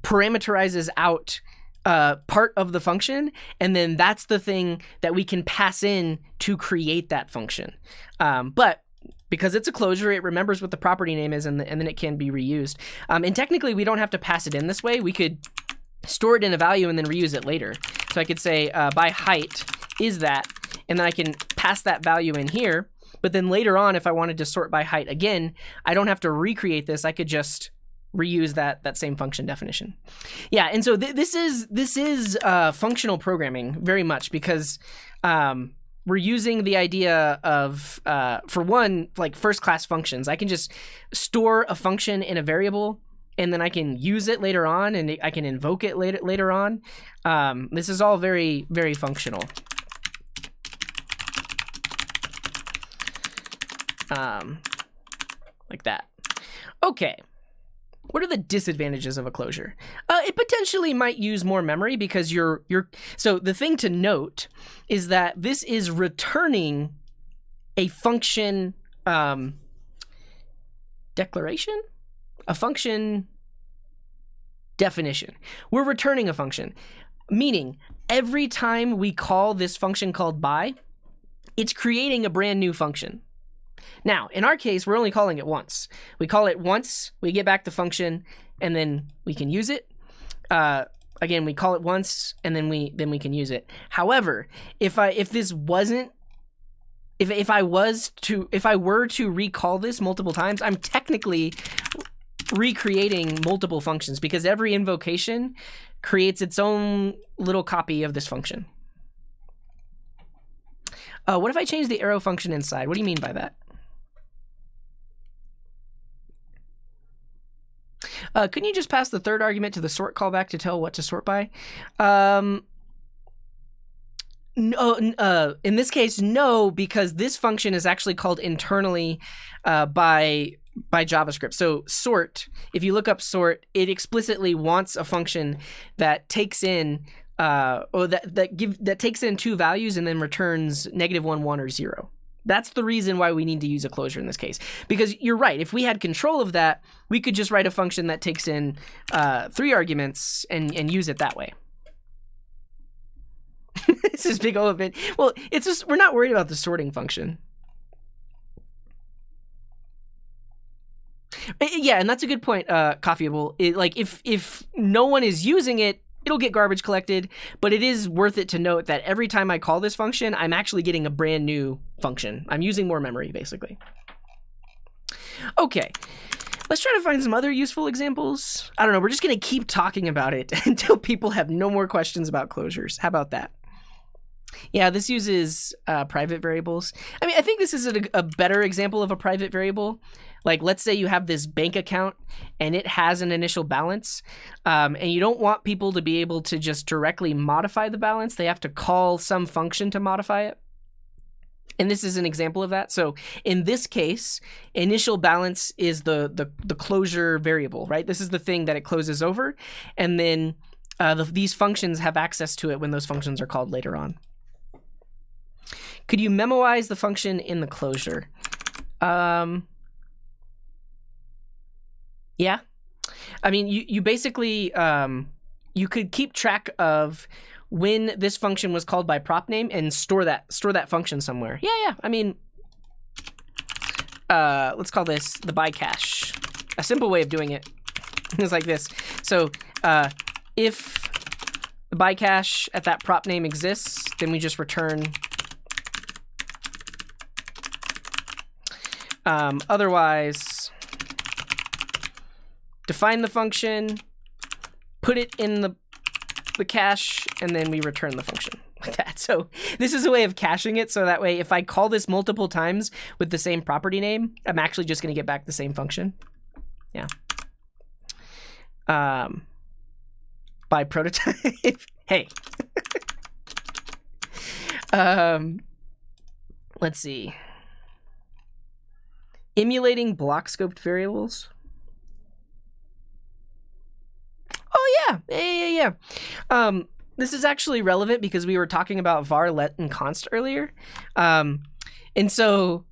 Speaker 1: parameterizes out part of the function, and then that's the thing that we can pass in to create that function. But because it's a closure, it remembers what the property name is, and then it can be reused. And technically, we don't have to pass it in this way. We could store it in a value and then reuse it later. So I could say by height is that, and then I can pass that value in here. But then later on, if I wanted to sort by height again, I don't have to recreate this. I could just reuse that same function definition. Yeah, and so this is functional programming very much, because we're using the idea of, for one, like first-class functions. I can just store a function in a variable, and then I can use it later on, and I can invoke it later on. This is all very, very functional. Like that. Okay. What are the disadvantages of a closure? It potentially might use more memory, because so the thing to note is that this is returning a function declaration, a function definition. We're returning a function, meaning every time we call this function called by, it's creating a brand new function. Now, in our case, we're only calling it once. We call it once, we get back the function, and then we can use it. Again, we call it once, and then we can use it. However, if I were to recall this multiple times, I'm technically recreating multiple functions, because every invocation creates its own little copy of this function. What if I change the arrow function inside? What do you mean by that? Couldn't you just pass the third argument to the sort callback to tell what to sort by? No, in this case, no, because this function is actually called internally by JavaScript. So sort, if you look up sort, it explicitly wants a function that takes in that takes in two values and then returns -1, 1, or 0. That's the reason why we need to use a closure in this case. Because you're right, if we had control of that, we could just write a function that takes in 3 arguments and use it that way. This is big old bit. Well, it's just we're not worried about the sorting function. Yeah, and that's a good point, Coffeeable. Like if no one is using it, it'll get garbage collected, but it is worth it to note that every time I call this function, I'm actually getting a brand new function. I'm using more memory, basically. Okay, let's try to find some other useful examples. I don't know, we're just gonna keep talking about it until people have no more questions about closures. How about that? Yeah, this uses private variables. I mean, I think this is a better example of a private variable. Like, let's say you have this bank account and it has an initial balance, and you don't want people to be able to just directly modify the balance. They have to call some function to modify it. And this is an example of that. So in this case, initial balance is the closure variable, right? This is the thing that it closes over. And then these functions have access to it when those functions are called later on. Could you memoize the function in the closure? Yeah. I mean, you basically, you could keep track of when this function was called by prop name and store that function somewhere. Yeah. I mean, let's call this the bycache. A simple way of doing it is like this. So if the bycache at that prop name exists, then we just return. Otherwise, define the function, put it in the cache, and then we return the function like that. So this is a way of caching it, so that way if I call this multiple times with the same property name, I'm actually just going to get back the same function. Yeah. By prototype. Hey. Let's see. Emulating block scoped variables. Oh yeah. This is actually relevant because we were talking about var, let, and const earlier. And so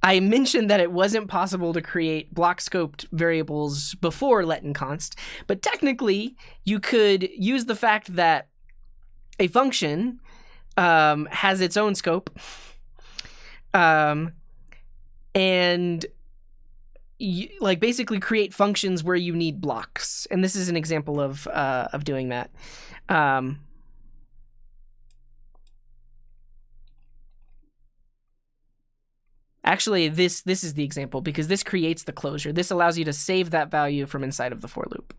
Speaker 1: I mentioned that it wasn't possible to create block scoped variables before let and const, but technically you could use the fact that a function has its own scope, and like basically create functions where you need blocks. And this is an example of doing that. Actually, this is the example because this creates the closure. This allows you to save that value from inside of the for loop.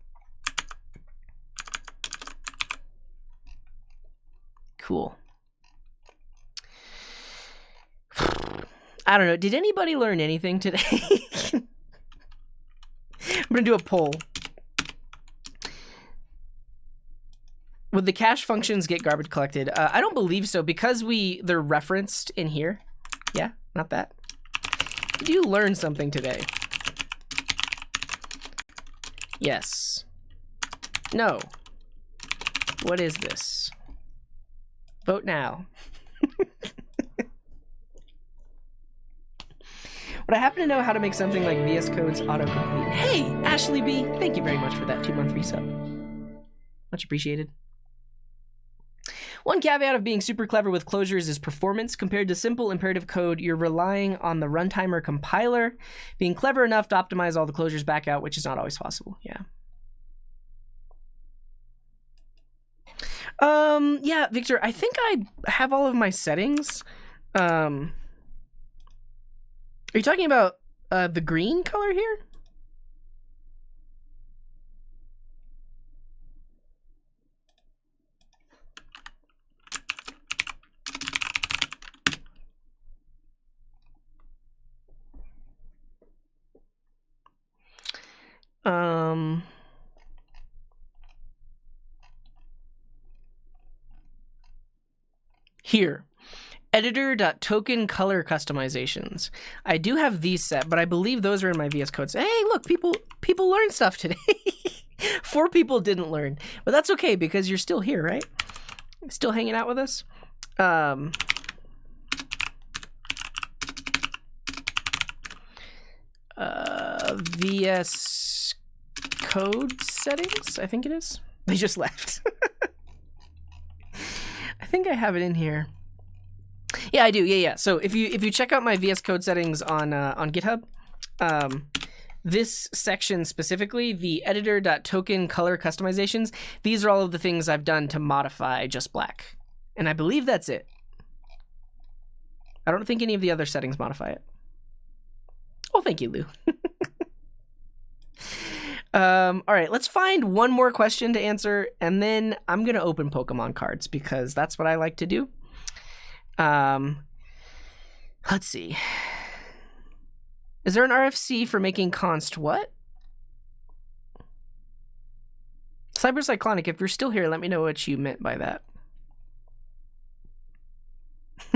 Speaker 1: Cool. I don't know. Did anybody learn anything today? I'm going to do a poll. Would the cache functions get garbage collected? I don't believe so because they're referenced in here. Yeah, not that. Did you learn something today? Yes. No. What is this? Vote now. But I happen to know how to make something like VS Code's autocomplete. Hey, Ashley B, thank you very much for that 2-month resub. Much appreciated. One caveat of being super clever with closures is performance. Compared to simple imperative code, you're relying on the runtime or compiler being clever enough to optimize all the closures back out, which is not always possible. Yeah. Yeah, Victor, I think I have all of my settings. Are you talking about the green color here? Here. Editor.token color customizations. I do have these set, but I believe those are in my VS Codes. Hey, look, people learned stuff today. 4 people didn't learn, but that's okay because you're still here, right? Still hanging out with us. VS Code Settings, I think it is. They just left. I think I have it in here. Yeah, I do. Yeah. So if you check out my VSCode Settings on GitHub, this section specifically, the editor.token color customizations, these are all of the things I've done to modify just black. And I believe that's it. I don't think any of the other settings modify it. Oh, thank you, Lou. All right, let's find one more question to answer, and then I'm going to open Pokemon cards because that's what I like to do. Let's see. Is there an RFC for making const what? Cybercyclonic, if you're still here, let me know what you meant by that.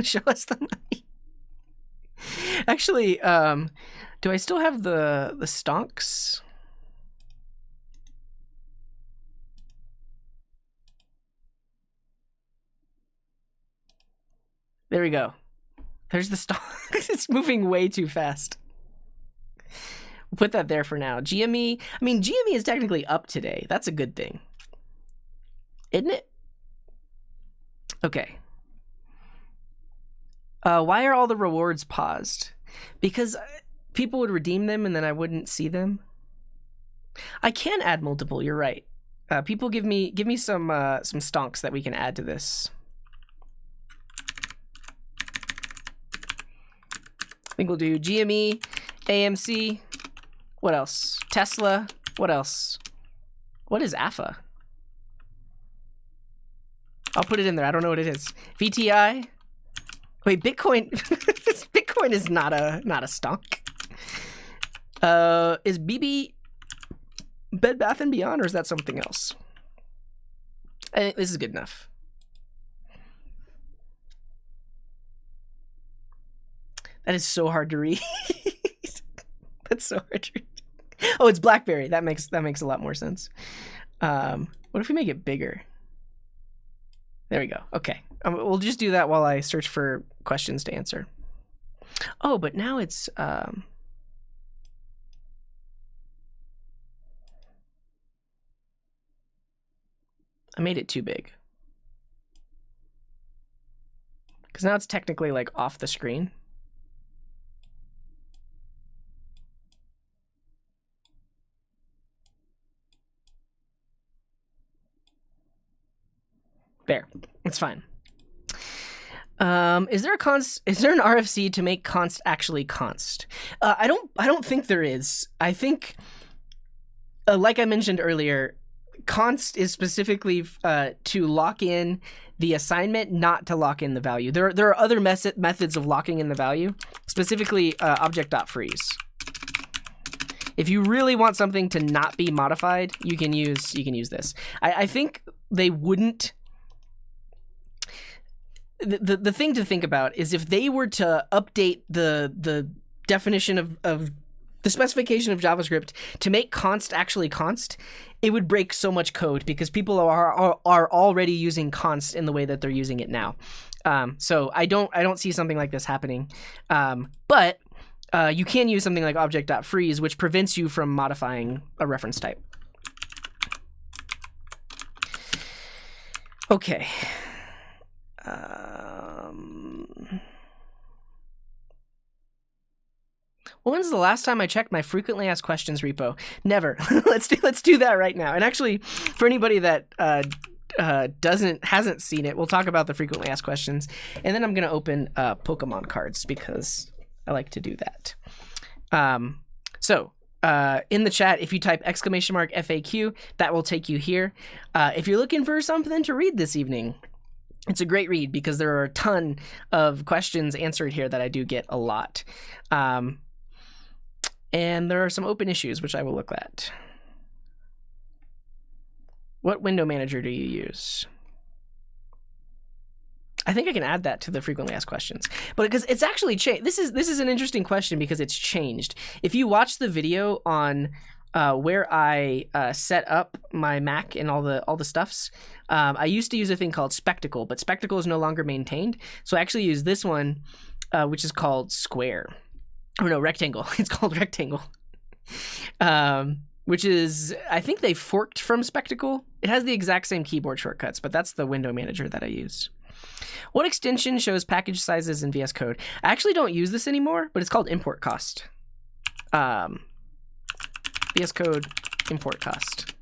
Speaker 1: Show us the money. Actually, do I still have the stonks? There we go. There's the stonk. It's moving way too fast. We'll put that there for now. GME, I mean, GME is technically up today. That's a good thing. Isn't it? Okay. Why are all the rewards paused? Because people would redeem them and then I wouldn't see them. I can add multiple, you're right. People give me some stonks that we can add to this. I think we'll do GME, AMC, what else? Tesla, what else? What is AFA? I'll put it in there, I don't know what it is. VTI? Wait, Bitcoin, Bitcoin is not a stonk. Is BB Bed Bath & Beyond, or is that something else? I think this is good enough. That is so hard to read. That's so hard to read. Oh, it's BlackBerry. That makes a lot more sense. What if we make it bigger? There we go. Okay. We'll just do that while I search for questions to answer. Oh, but now it's... I made it too big. Because now it's technically like off the screen. There, it's fine. Is there an RFC to make const actually const? I don't think there is. I think, like I mentioned earlier, const is specifically to lock in the assignment, not to lock in the value. There are other methods of locking in the value, specifically object.freeze. If you really want something to not be modified, you can use this. I think they wouldn't. The thing to think about is if they were to update the definition of the specification of JavaScript to make const actually const, it would break so much code because people are already using const in the way that they're using it now. So I don't see something like this happening. But you can use something like object.freeze, which prevents you from modifying a reference type. Okay. When's the last time I checked my frequently asked questions repo? Never. let's do that right now. And actually, for anybody that hasn't seen it, we'll talk about the frequently asked questions, and then I'm gonna open Pokemon cards because I like to do that. So in the chat, if you type !FAQ, that will take you here. If you're looking for something to read this evening, it's a great read because there are a ton of questions answered here that I do get a lot. And there are some open issues, which I will look at. What window manager do you use? I think I can add that to the frequently asked questions, but because it's actually changed. This is an interesting question because it's changed. If you watch the video on where I set up my Mac and all the stuffs, I used to use a thing called Spectacle, but Spectacle is no longer maintained. So I actually use this one, which is called Square. Oh no, Rectangle. It's called Rectangle. Which is, I think they forked from Spectacle. It has the exact same keyboard shortcuts, but that's the window manager that I use. What extension shows package sizes in VS Code? I actually don't use this anymore, but it's called import cost. VS Code import cost.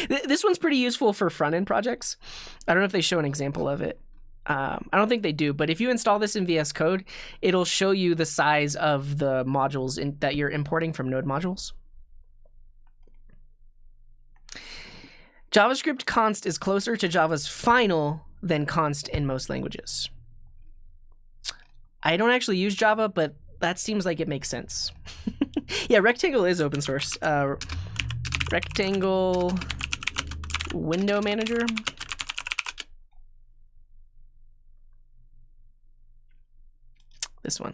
Speaker 1: This one's pretty useful for front-end projects. I don't know if they show an example of it. I don't think they do, but if you install this in VS Code, it'll show you the size of the modules that you're importing from node modules. JavaScript const is closer to Java's final than const in most languages. I don't actually use Java, but that seems like it makes sense. Yeah, Rectangle is open source. Rectangle window manager. This one.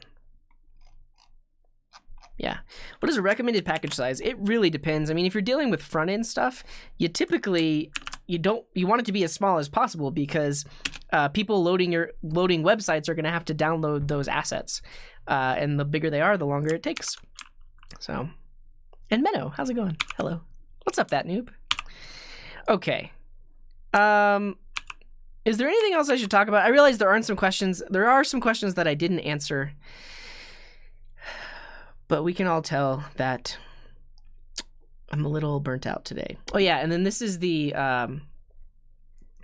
Speaker 1: Yeah. What is a recommended package size? It really depends. I mean, if you're dealing with front end stuff, you typically you want it to be as small as possible because people loading websites are going to have to download those assets, and the bigger they are, the longer it takes. So, and Menno, how's it going? Hello. What's up, that noob? Okay. Is there anything else I should talk about? I realize there aren't some questions. There are some questions that I didn't answer. But we can all tell that I'm a little burnt out today. Oh, yeah, and then this is the...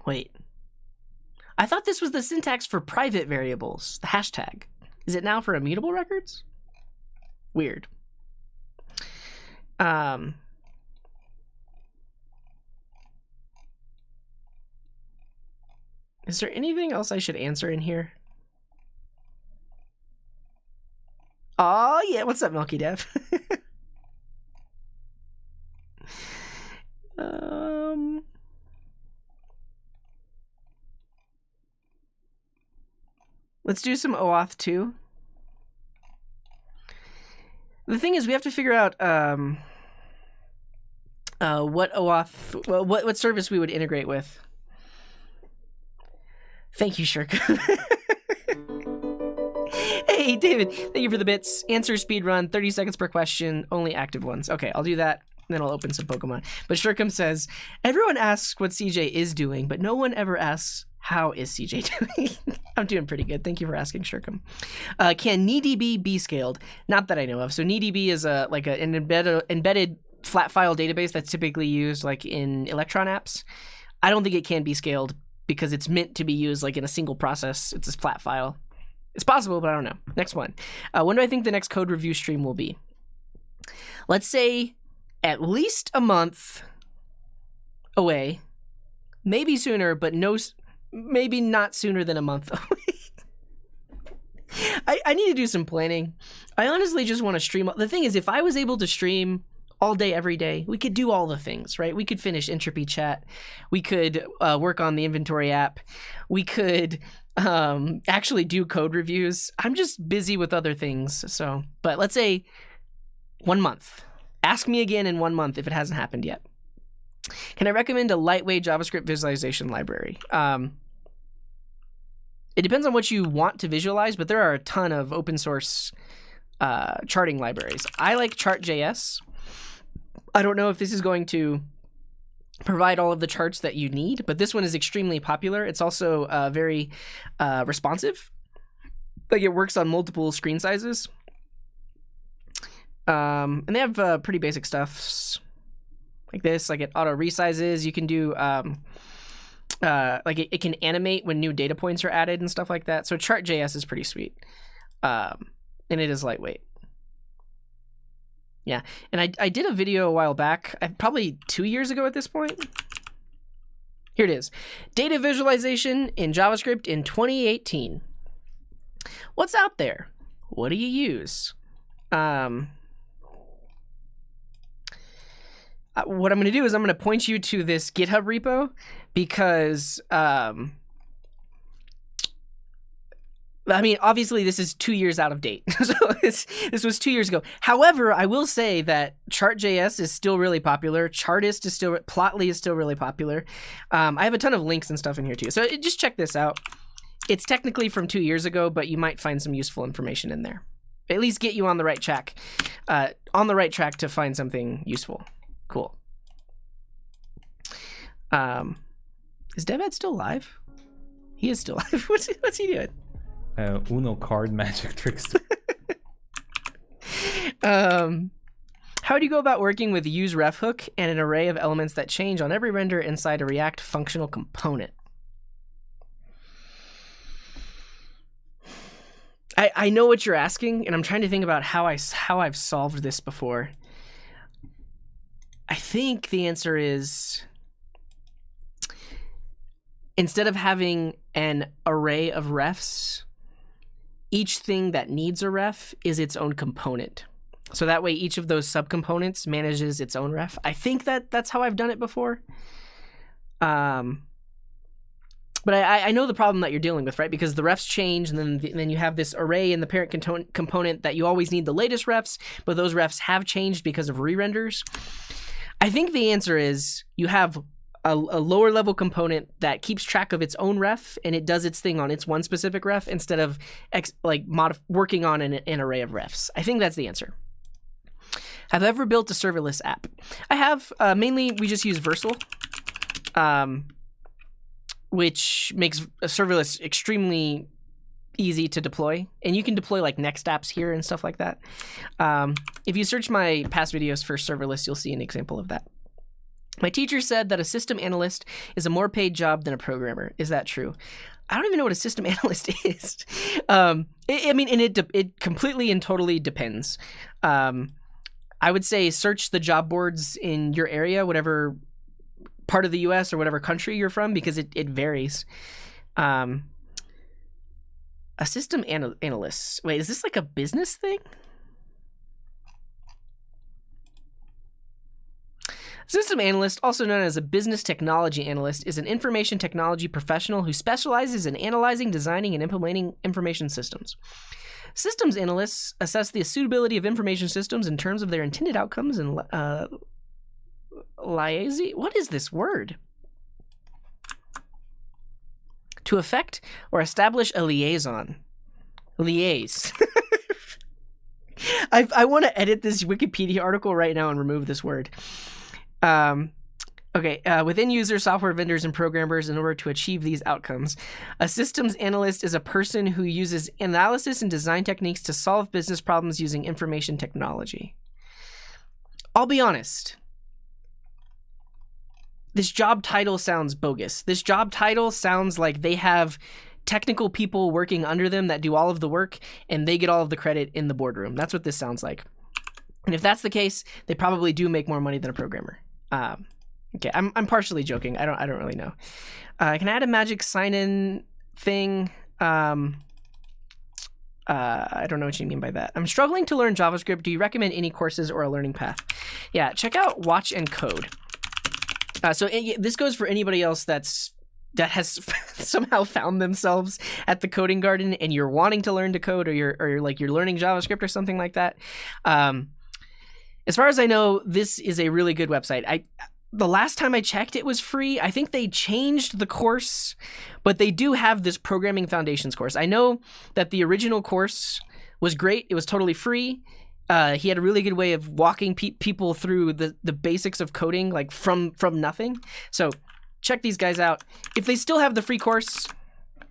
Speaker 1: wait. I thought this was the syntax for private variables, the hashtag. Is it now for immutable records? Weird. Is there anything else I should answer in here? Oh, yeah. What's up, Milky Dev? Let's do some OAuth 2. The thing is, we have to figure out what OAuth, well, what service we would integrate with. Thank you, Shirk. Hey, David, thank you for the bits. Answer speed run, 30 seconds per question, only active ones. Okay, I'll do that, and then I'll open some Pokemon. But Shirkum says, everyone asks what CJ is doing, but no one ever asks, how is CJ doing? I'm doing pretty good. Thank you for asking, Shirkum. Can NeDB be scaled? Not that I know of. So NeDB is an embedded flat file database that's typically used like in Electron apps. I don't think it can be scaled because it's meant to be used like in a single process. It's a flat file. It's possible, but I don't know. Next one. When do I think the next code review stream will be? Let's say at least a month away. Maybe sooner, but maybe not sooner than a month away. I need to do some planning. I honestly just want to stream. The thing is, if I was able to stream all day, every day, we could do all the things, right? We could finish entropy chat. We could work on the inventory app. We could actually do code reviews. I'm just busy with other things. So, but let's say 1 month. Ask me again in 1 month if it hasn't happened yet. Can I recommend a lightweight JavaScript visualization library? It depends on what you want to visualize, but there are a ton of open source charting libraries. I like Chart.js. I don't know if this is going to provide all of the charts that you need, but this one is extremely popular. It's also very responsive. Like, it works on multiple screen sizes. And they have pretty basic stuff like this, like it auto resizes. You can do like it can animate when new data points are added and stuff like that. So Chart.js is pretty sweet. And it is lightweight. Yeah, and I did a video a while back, probably 2 years ago at this point. Here it is. Data visualization in JavaScript in 2018. What's out there? What do you use? What I'm going to do is I'm going to point you to this GitHub repo because, I mean, obviously this is 2 years out of date. So this was 2 years ago. However, I will say that Chart.js is still really popular. Chartist is still, Plotly is still really popular. I have a ton of links and stuff in here too. So just check this out. It's technically from 2 years ago, but you might find some useful information in there. At least get you on the right track, to find something useful. Cool. Is DevEd still live? He is still live. What's he doing?
Speaker 3: Uno card magic tricks.
Speaker 1: How do you go about working with use ref hook and an array of elements that change on every render inside a React functional component? I know what you're asking, and I'm trying to think about how I've solved this before. I think the answer is, instead of having an array of refs, each thing that needs a ref is its own component. So that way each of those subcomponents manages its own ref. I think that's how I've done it before. But I know the problem that you're dealing with, right? Because the refs change, and then you have this array in the parent component that you always need the latest refs, but those refs have changed because of re-renders. I think the answer is you have a lower level component that keeps track of its own ref, and it does its thing on its one specific ref instead of working on an array of refs. I think that's the answer. Have I ever built a serverless app? I have. Mainly, we just use Versal, which makes a serverless extremely easy to deploy. And you can deploy like Next apps here and stuff like that. If you search my past videos for serverless, you'll see an example of that. My teacher said that a system analyst is a more paid job than a programmer. Is that true? I don't even know what a system analyst is. It completely and totally depends. I would say search the job boards in your area, whatever part of the US or whatever country you're from, because it varies. A system analyst. Wait, is this like a business thing? System analyst, also known as a business technology analyst, is an information technology professional who specializes in analyzing, designing, and implementing information systems. Systems analysts assess the suitability of information systems in terms of their intended outcomes and what is this word? To effect or establish a liaison. Liaise. I want to edit this Wikipedia article right now and remove this word. Within user software vendors and programmers, in order to achieve these outcomes, a systems analyst is a person who uses analysis and design techniques to solve business problems using information technology. I'll be honest. This job title sounds bogus. This job title sounds like they have technical people working under them that do all of the work, and they get all of the credit in the boardroom. That's what this sounds like. And if that's the case, they probably do make more money than a programmer. Okay, I'm partially joking. I don't really know. Can I add a magic sign-in thing? I don't know what you mean by that. I'm struggling to learn JavaScript. Do you recommend any courses or a learning path? Yeah, check out Watch and Code. This goes for anybody else that has somehow found themselves at the coding garden and you're wanting to learn to code, or you're learning JavaScript or something like that. As far as I know, this is a really good website. The last time I checked, it was free. I think they changed the course, but they do have this Programming Foundations course. I know that the original course was great. It was totally free. He had a really good way of walking people through the basics of coding, like from nothing. So check these guys out. If they still have the free course,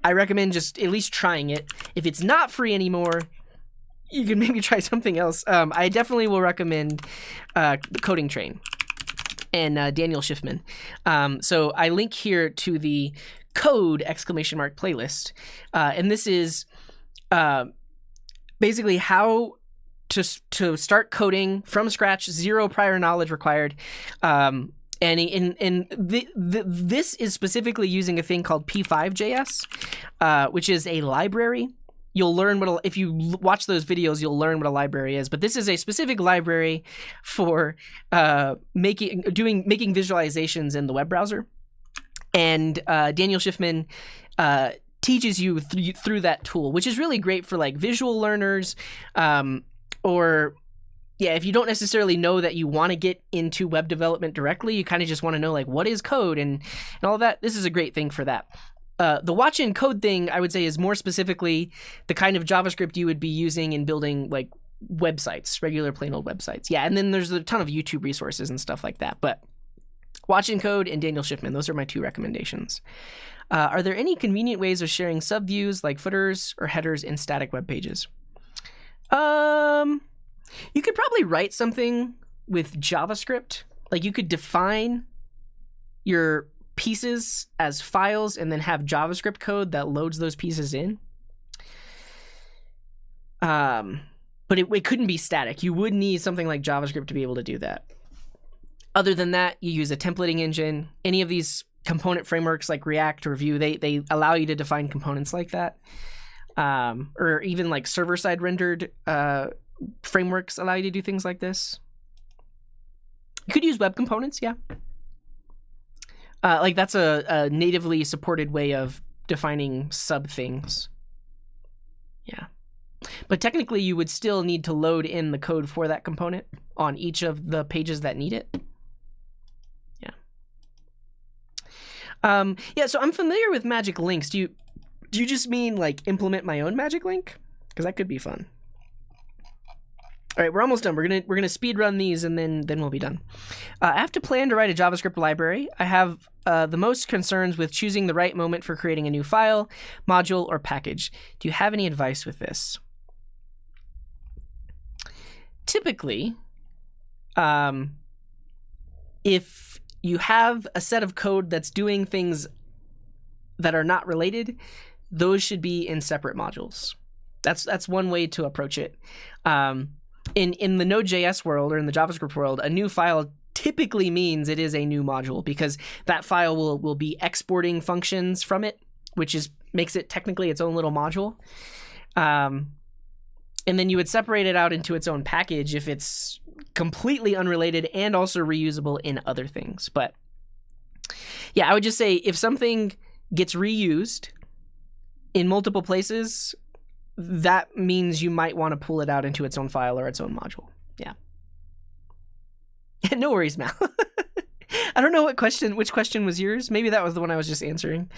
Speaker 1: I recommend just at least trying it. If it's not free anymore, you can maybe try something else. I definitely will recommend Coding Train and Daniel Schiffman. So I link here to the code ! Playlist. And this is basically how to start coding from scratch, zero prior knowledge required. And this is specifically using a thing called P5.js, which is a library. You'll learn if you watch those videos, you'll learn what a library is. But this is a specific library for making visualizations in the web browser. And Daniel Schiffman teaches you through that tool, which is really great for like visual learners, if you don't necessarily know that you want to get into web development directly, you kind of just want to know like what is code and all of that. This is a great thing for that. The watch and code thing, I would say, is more specifically the kind of JavaScript you would be using in building like websites, regular plain old websites. Yeah, and then there's a ton of YouTube resources and stuff like that. But Watch and Code and Daniel Schiffman. Those are my 2 recommendations. Are there any convenient ways of sharing subviews like footers or headers in static web pages? You could probably write something with JavaScript. Like you could define your pieces as files and then have JavaScript code that loads those pieces in. But it couldn't be static. You would need something like JavaScript to be able to do that. Other than that, you use a templating engine. Any of these component frameworks like React or Vue, they allow you to define components like that. Or even like server-side rendered frameworks allow you to do things like this. You could use web components, yeah. Like that's a natively supported way of defining sub things. Yeah. But technically you would still need to load in the code for that component on each of the pages that need it. Yeah, so I'm familiar with magic links. Do you just mean like implement my own magic link? Because that could be fun. All right, we're almost done. We're gonna speed run these and then we'll be done. I have to plan to write a JavaScript library. I have the most concerns with choosing the right moment for creating a new file, module, or package. Do you have any advice with this? Typically, if you have a set of code that's doing things that are not related, those should be in separate modules. That's one way to approach it. In the Node.js world or in the JavaScript world, a new file typically means it is a new module because that file will be exporting functions from it, which makes it technically its own little module. And then you would separate it out into its own package if it's completely unrelated and also reusable in other things. But yeah, I would just say if something gets reused in multiple places, that means you might want to pull it out into its own file or its own module. Yeah. No worries, Mal. I don't know which question was yours. Maybe that was the one I was just answering.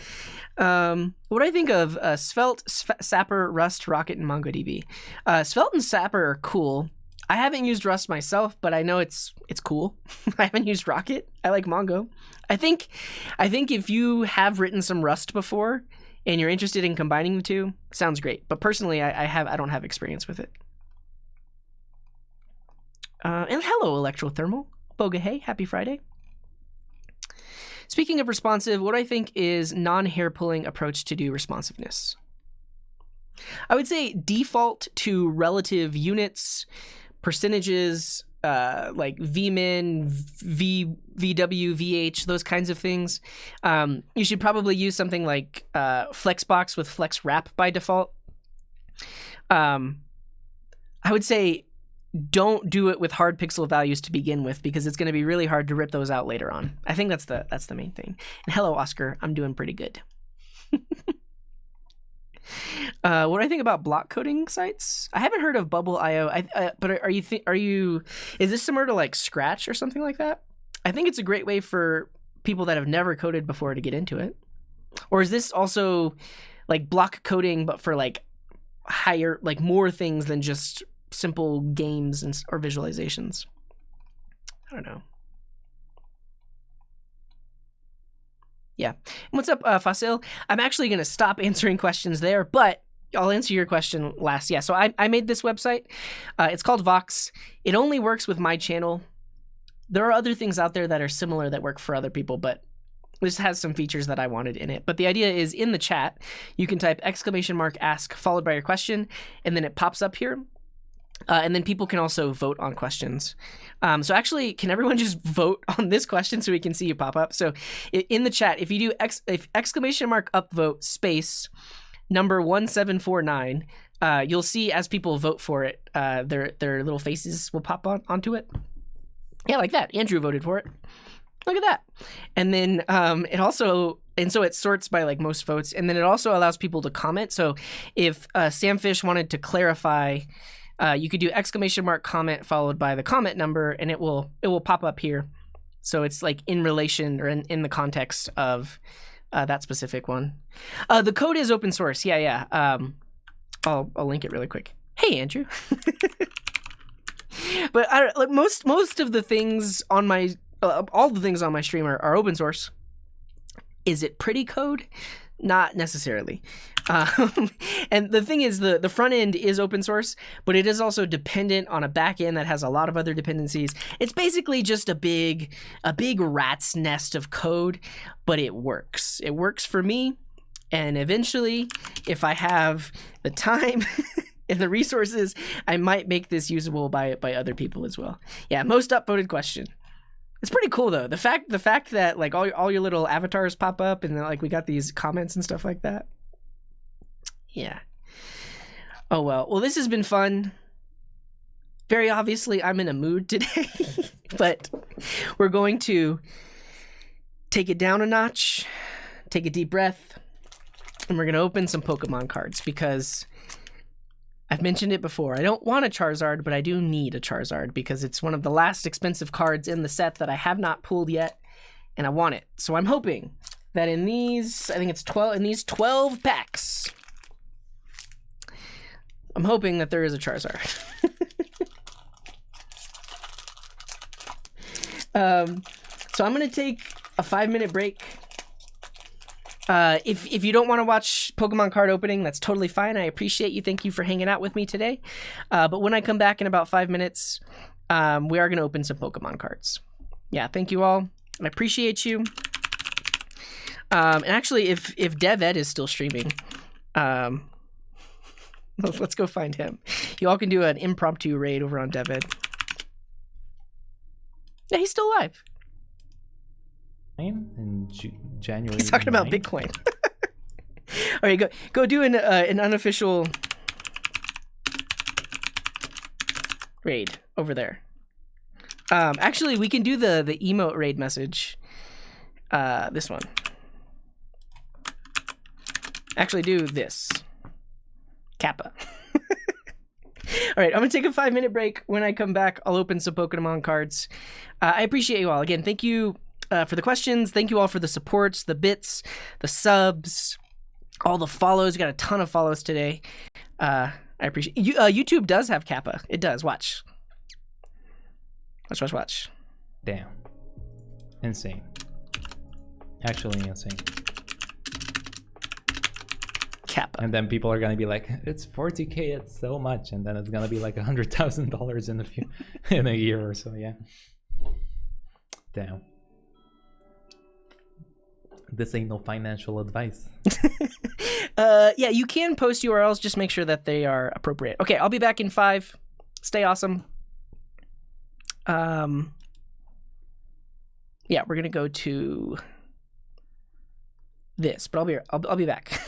Speaker 1: What do I think of Svelte, Sapper, Rust, Rocket, and MongoDB? Svelte and Sapper are cool. I haven't used Rust myself, but I know it's cool. I haven't used Rocket. I like Mongo. I think if you have written some Rust before and you're interested in combining the two, sounds great. But personally, I don't have experience with it. And hello, Electrothermal. Boga, hey, happy Friday. Speaking of responsive, what I think is non-hair pulling approach to do responsiveness. I would say default to relative units, percentages, like vmin, vw, vh, those kinds of things. You should probably use something like Flexbox with flex wrap by default. I would say don't do it with hard pixel values to begin with because it's going to be really hard to rip those out later on. I think that's the main thing. And hello, Oscar. I'm doing pretty good. What do I think about block coding sites? I haven't heard of Bubble.io. But is this similar to like Scratch or something like that? I think it's a great way for people that have never coded before to get into it. Or is this also like block coding but for like higher, like more things than just simple games or visualizations? I don't know. Yeah. And what's up, Fasil? I'm actually going to stop answering questions there, but I'll answer your question last. Yeah, so I made this website. It's called Vox. It only works with my channel. There are other things out there that are similar that work for other people, but this has some features that I wanted in it. But the idea is in the chat, you can type !ask followed by your question, and then it pops up here. And then people can also vote on questions. So actually, can everyone just vote on this question so we can see you pop up? So in the chat, if you do !upvote space number 1749, you'll see as people vote for it, their little faces will pop onto it. Yeah, like that. Andrew voted for it. Look at that. And then so it sorts by like most votes. And then it also allows people to comment. So if Sam Fish wanted to clarify, you could do !comment followed by the comment number, and it will pop up here. So it's like in relation or in the context of that specific one. The code is open source. Yeah. I'll link it really quick. Hey, Andrew. But most of the things on my all the things on my stream are open source. Is it pretty code? Not necessarily. And the thing is, the front end is open source, but it is also dependent on a back end that has a lot of other dependencies. It's basically just a big rat's nest of code, but it works. It works for me, and eventually, if I have the time and the resources, I might make this usable by other people as well. Yeah, most upvoted question. It's pretty cool though. The fact that like all your little avatars pop up and then, like we got these comments and stuff like that. Yeah. Oh well. Well, this has been fun. Very obviously, I'm in a mood today, but we're going to take it down a notch, take a deep breath, and we're going to open some Pokemon cards because I've mentioned it before. I don't want a Charizard, but I do need a Charizard because it's one of the last expensive cards in the set that I have not pulled yet, and I want it. So I'm hoping that in these, I think it's 12, in these 12 packs, I'm hoping that there is a Charizard. So I'm going to take a 5-minute break. If you don't want to watch Pokemon card opening, that's totally fine. I appreciate you. Thank you for hanging out with me today. But when I come back in about 5 minutes, we are going to open some Pokemon cards. Yeah, thank you all. I appreciate you. And actually, if DevEd is still streaming, let's go find him. You all can do an impromptu raid over on DevEd. Yeah, he's still alive.
Speaker 3: In January.
Speaker 1: He's talking about Bitcoin. All right, go do an unofficial raid over there. Actually, we can do the emote raid message. This one. Actually, do this. Kappa. All right, I'm gonna take a 5-minute break. When I come back, I'll open some Pokemon cards. I appreciate you all. Again, thank you for the questions. Thank you all for the supports, the bits, the subs, all the follows. We got a ton of follows today. I appreciate you. YouTube does have Kappa. It does. Watch. Watch.
Speaker 3: Damn. Insane. Actually insane.
Speaker 1: Kappa.
Speaker 3: And then people are gonna be like, it's 40K, it's so much, and then it's gonna be like $100,000 in a year or so. Yeah. Damn. This ain't no financial advice.
Speaker 1: Yeah, you can post URLs. Just make sure that they are appropriate. Okay, I'll be back in 5. Stay awesome. Yeah, we're gonna go to this, but I'll be back.